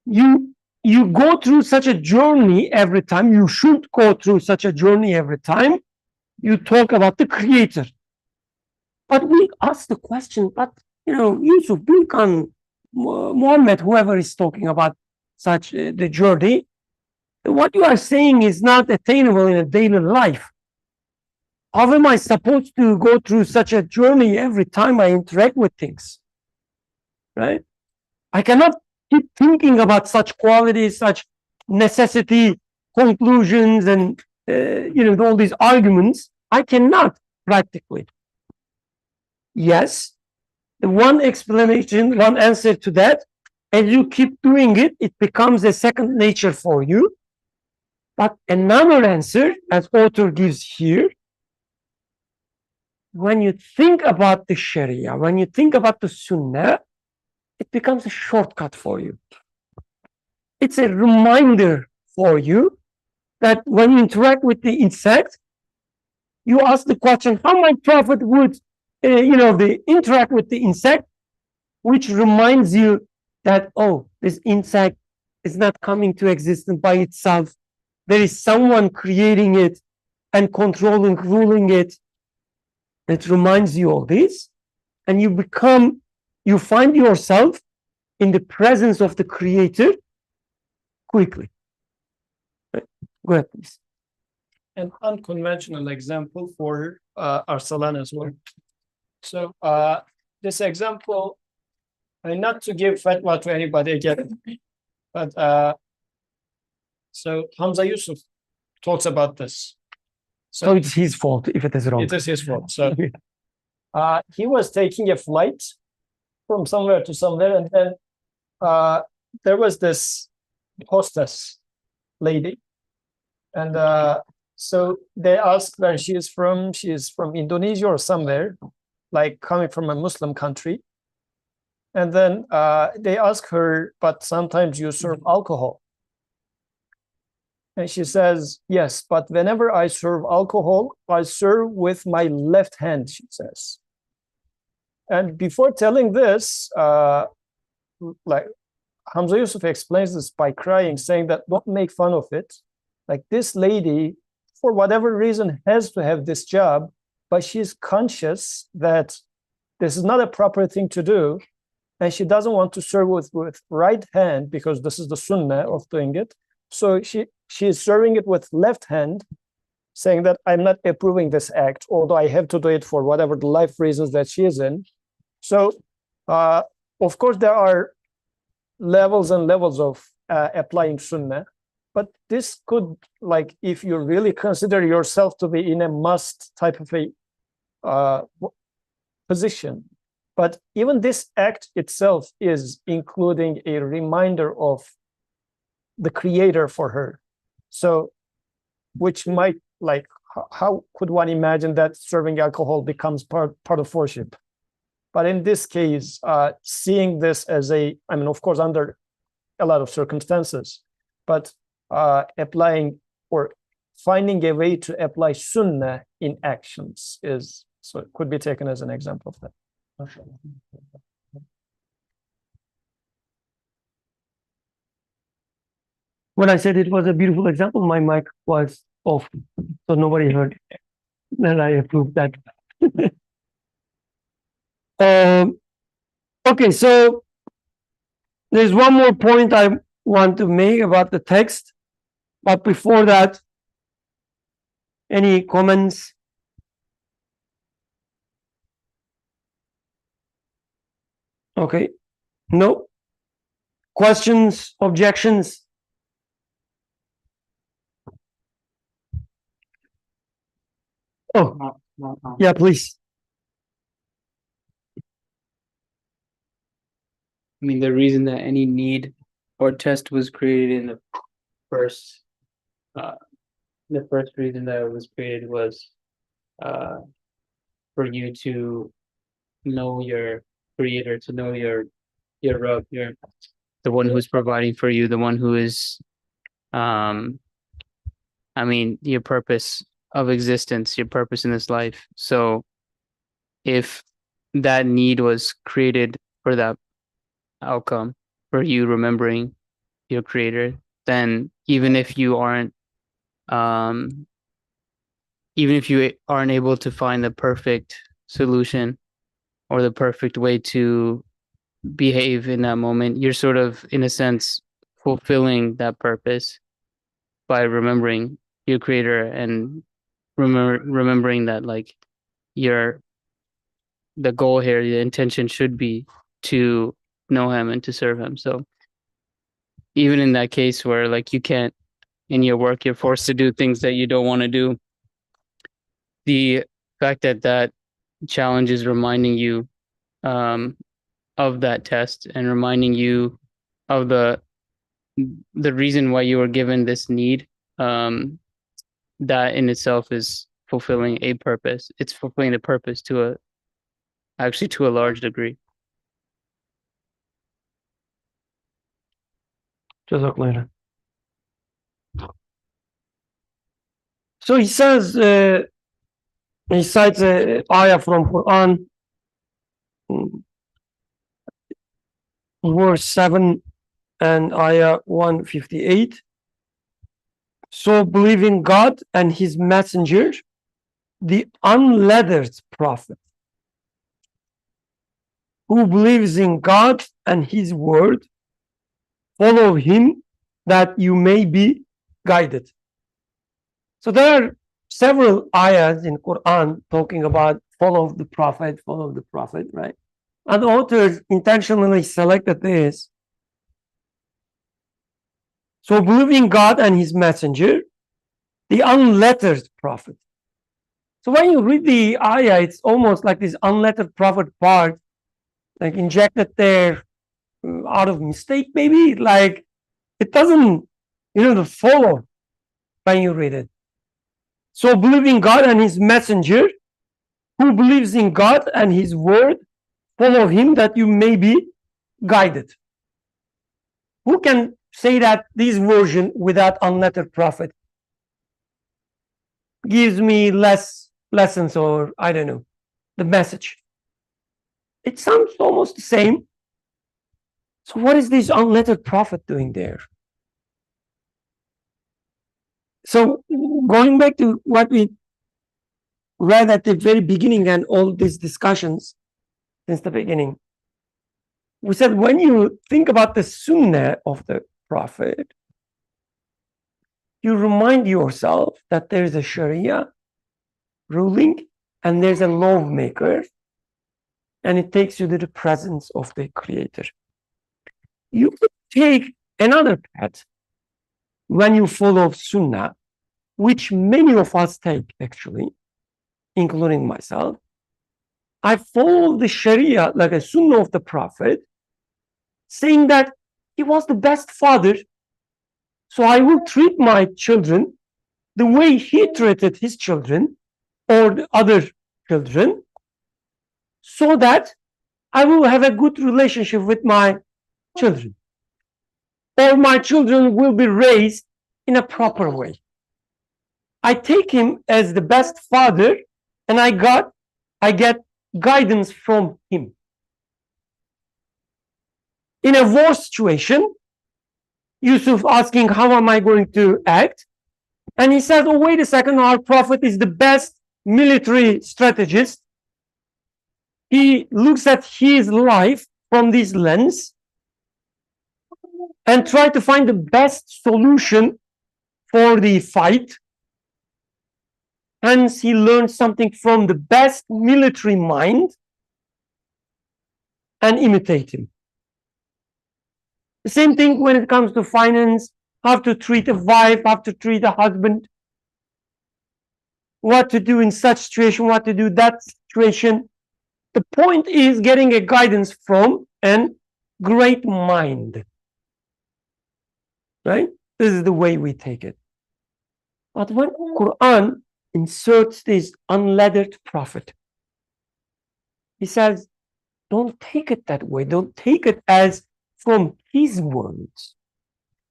You go through such a journey every time, you should go through such a journey every time you talk about the creator. But we ask the question, but Yusuf, Bilkan, Muhammad, whoever is talking about such the journey, what you are saying is not attainable in a daily life. How am I supposed to go through such a journey every time I interact with things? Right? I cannot keep thinking about such qualities, such necessity, conclusions, and all these arguments. I cannot practically. Yes, the one explanation, one answer to that, as you keep doing it, it becomes a second nature for you. But another answer, as author gives here, when you think about the Sharia, when you think about the Sunnah, it becomes a shortcut for you. It's a reminder for you that when you interact with the insect, you ask the question, how my prophet would, interact with the insect, which reminds you that, oh, this insect is not coming to existence by itself. There is someone creating it and controlling, ruling it. It reminds you of this, and you find yourself in the presence of the creator quickly. Go ahead, please. An unconventional example for Arsalan as well. So this example, not to give fatwa to anybody again, but so Hamza Yusuf talks about this. So it's his fault if it is wrong. It is his fault. So he was taking a flight from somewhere to somewhere, and then there was this hostess lady, and so they asked where she is from. She is from Indonesia or somewhere, like coming from a Muslim country. And then they ask her, but sometimes you serve alcohol. And she says, yes, but whenever I serve alcohol, I serve with my left hand, she says. And before telling this, like Hamza Yusuf explains this by crying, saying that don't make fun of it. Like this lady, for whatever reason, has to have this job, but she's conscious that this is not a proper thing to do. And she doesn't want to serve with right hand because this is the sunnah of doing it. So she is serving it with left hand, saying that I'm not approving this act, although I have to do it for whatever the life reasons that she is in. So, of course, there are levels and levels of applying sunnah, but this could, like, if you really consider yourself to be in a must type of a position, but even this act itself is including a reminder of the creator for her. So, which might, like, how could one imagine that serving alcohol becomes part of worship? But in this case, seeing this as of course, under a lot of circumstances, but applying or finding a way to apply sunnah in actions so it could be taken as an example of that. When I said it was a beautiful example, my mic was off, so nobody heard. Then I approved that. Okay, so there's one more point I want to make about the text, but before that, any comments? Okay, no questions, objections? Oh, yeah, please. I mean, the reason that any need or test was created in first, the first reason that it was created was, for you to know your creator, to know your Rabb, the one who's providing for you, the one who is, I mean, your purpose of existence, your purpose in this life. So if that need was created for that outcome, for you remembering your creator, then even if you aren't able to find the perfect solution or the perfect way to behave in that moment, you're sort of, in a sense, fulfilling that purpose by remembering your creator and remembering that, like, the goal here, the intention should be to know him and to serve him. So even in that case where, like, you can't, in your work, you're forced to do things that you don't want to do, the fact that that challenge is reminding you of that test and reminding you of the reason why you were given this need, that in itself is fulfilling a purpose. It's fulfilling a purpose to a large degree. Jazakallah. So he says, he cites a ayah from Quran, verse 7 and ayah 158. So believe in God and his messenger, the unlettered prophet, who believes in God and his word, follow him that you may be guided. So there are several ayahs in Quran talking about follow the prophet, right? And the authors intentionally selected this. So believe in God and his messenger, the unlettered prophet. So when you read the ayah, it's almost like this unlettered prophet part, like injected there out of mistake, maybe. Like it doesn't, follow when you read it. So believe in God and his messenger, who believes in God and his word, follow him that you may be guided. Who can say that this version without unlettered prophet gives me less lessons, or I don't know, the message? It sounds almost the same. So what is this unlettered prophet doing there? So going back to what we read at the very beginning and all these discussions since the beginning, we said when you think about the sunnah of the prophet, you remind yourself that there is a Sharia ruling and there's a lawmaker, and it takes you to the presence of the creator. You could take another path when you follow sunnah, which many of us take actually, including myself. I follow the Sharia, like a sunnah of the prophet, saying that he was the best father, so I will treat my children the way he treated his children or the other children, so that I will have a good relationship with my children, or my children will be raised in a proper way. I take him as the best father, and I get guidance from him. In a war situation, Yusuf asking, how am I going to act? And he said, oh, wait a second, our prophet is the best military strategist. He looks at his life from this lens. and try to find the best solution for the fight. Hence, he learned something from the best military mind and imitate him. The same thing when it comes to finance, how to treat a wife, how to treat a husband, what to do in such situation, what to do that situation. The point is getting a guidance from a great mind. Right? This is the way we take it. But when Quran inserts this unlettered prophet, he says, don't take it that way. Don't take it as from his words,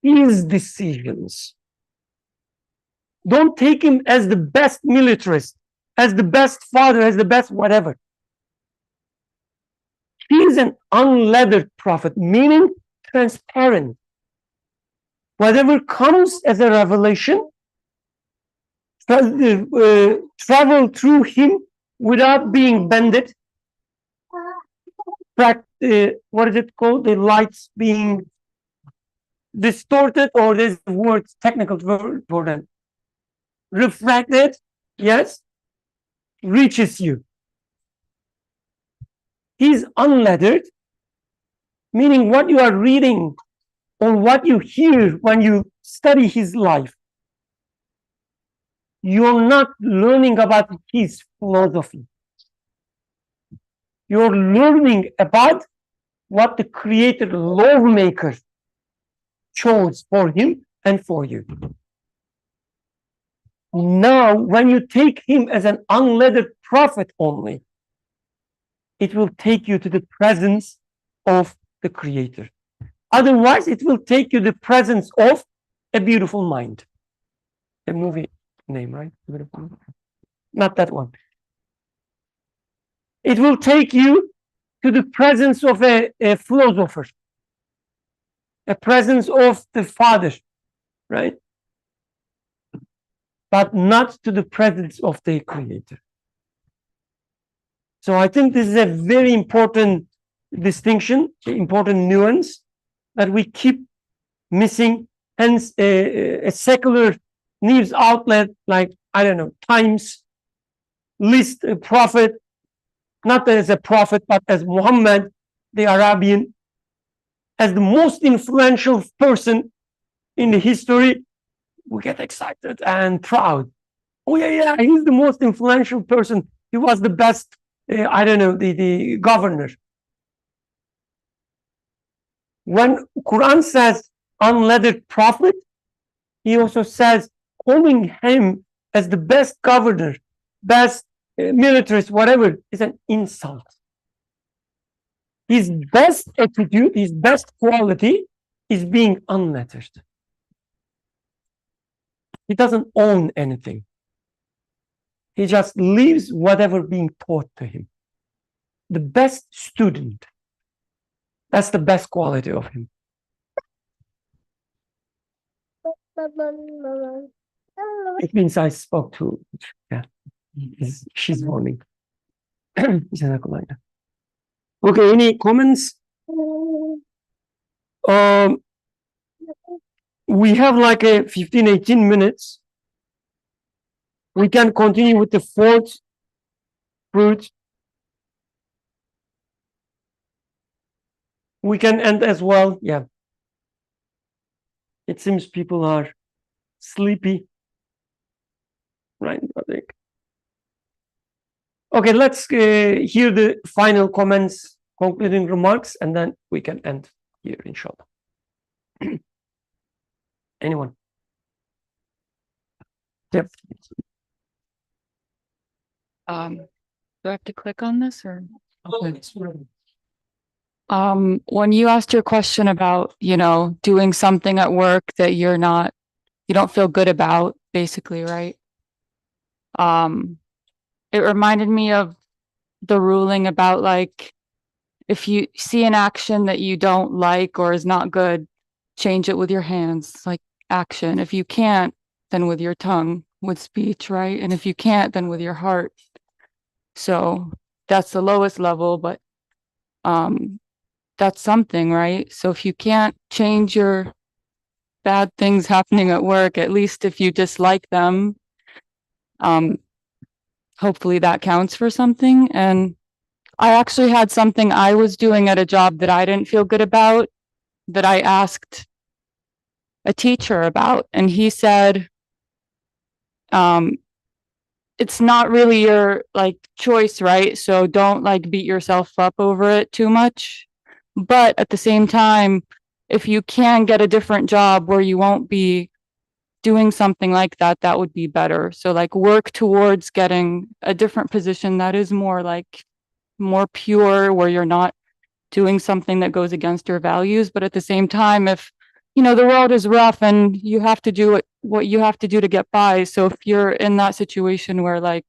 his decisions. Don't take him as the best militarist, as the best father, as the best whatever. He is an unlettered prophet, meaning transparent. Whatever comes as a revelation, travel through him without being bended. What is it called? The lights being distorted, or there's words, technical word for them. Refracted, yes, reaches you. He's unlettered, meaning what you are reading or what you hear when you study his life, you're not learning about his philosophy. You're learning about what the creator lawmaker chose for him and for you. Now, when you take him as an unlettered prophet only, it will take you to the presence of the creator. Otherwise, it will take you to the presence of a beautiful mind. A movie name, right? Not that one. It will take you to the presence of a philosopher, a presence of the Father, right? But not to the presence of the Creator. So I think this is a very important distinction, important nuance that we keep missing. Hence, a secular news outlet like, I don't know, Times, list a prophet, not as a prophet, but as Muhammad, the Arabian, as the most influential person in the history. We get excited and proud. Oh, yeah, he's the most influential person. He was the best, I don't know, the governor. When Quran says unlettered prophet, he also says calling him as the best governor, best militarist, whatever, is an insult. His best attitude, his best quality is being unlettered. He doesn't own anything. He just leaves whatever being taught to him. The best student. That's the best quality of him. It means I spoke to, yeah, she's mourning. Okay, any comments? We have like a 15-18 minutes. We can continue with the fourth fruit. We can end as well. Yeah. It seems people are sleepy. Right, I think. Okay, let's hear the final comments, concluding remarks, and then we can end here, inshallah. Anyone? Yep. Do I have to click on this or? Okay. When you asked your question about, doing something at work that you don't feel good about, basically, right? It reminded me of the ruling about like, if you see an action that you don't like or is not good, change it with your hands, like action. If you can't, then with your tongue, with speech, right? And if you can't, then with your heart. So that's the lowest level, but that's something, right? So if you can't change your bad things happening at work, at least if you dislike them, hopefully that counts for something. And I actually had something I was doing at a job that I didn't feel good about, that I asked a teacher about, and he said, it's not really your like choice, right? So don't like beat yourself up over it too much. But at the same time, if you can get a different job where you won't be doing something like that, that would be better. So like work towards getting a different position that is more like more pure, where you're not doing something that goes against your values. But at the same time, if you know the world is rough and you have to do what you have to do to get by. So if you're in that situation where like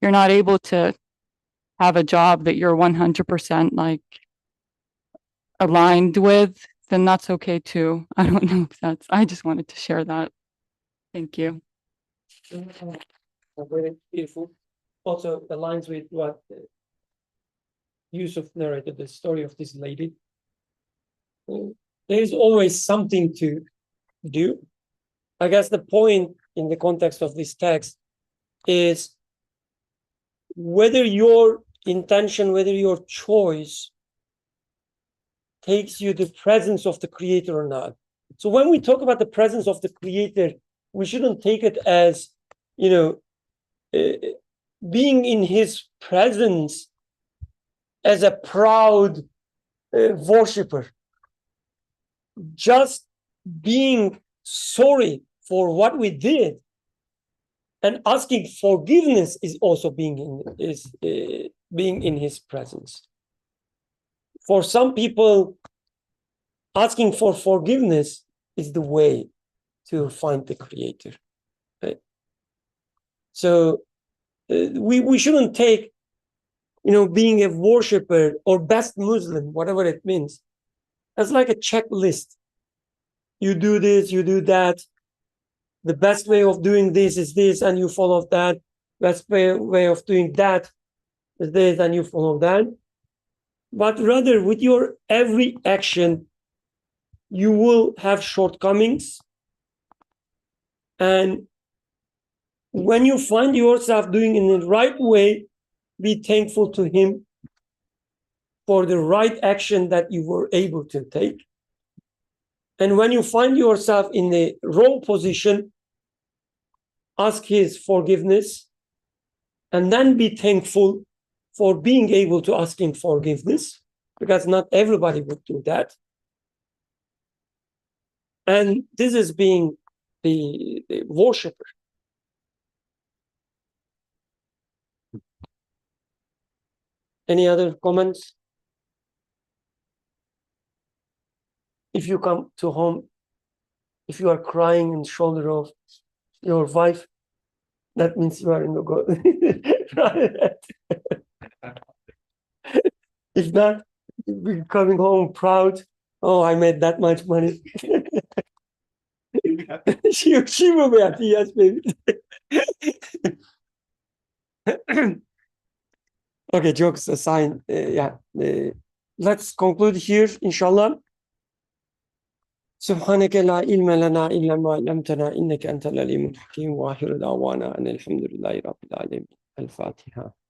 you're not able to have a job that you're 100% like aligned with, then that's okay too. I don't know if that's, I just wanted to share that. Thank you. Very beautiful. Also aligns with what Yusuf narrated, the story of this lady. There is always something to do. I guess the point in the context of this text is whether your intention, whether your choice takes you the presence of the Creator or not. So when we talk about the presence of the Creator, we shouldn't take it as, you know, being in His presence as a proud worshiper. Just being sorry for what we did and asking forgiveness is also being in His presence. For some people, asking for forgiveness is the way to find the Creator. Right? So we shouldn't take, you know, being a worshiper or best Muslim, whatever it means, as like a checklist. You do this, you do that. The best way of doing this is this, and you follow that. Best way of doing that is this, and you follow that. But rather, with your every action, you will have shortcomings. And when you find yourself doing in the right way, be thankful to Him for the right action that you were able to take. And when you find yourself in the wrong position, ask His forgiveness, and then be thankful for being able to ask Him forgiveness, because not everybody would do that. And this is being the worshiper. Any other comments? If you come to home, if you are crying in the shoulder of your wife, that means you are in the good. If not, you'll be coming home proud. Oh, I made that much money. she will be happy, yes, baby. Okay, jokes aside, let's conclude here, inshallah. سبحانك لا علم لنا إلا ما علمتنا إنك أنت العليم الحكيم وآخر دعوانا أن الحمد لله رب العالمين. الفاتحة.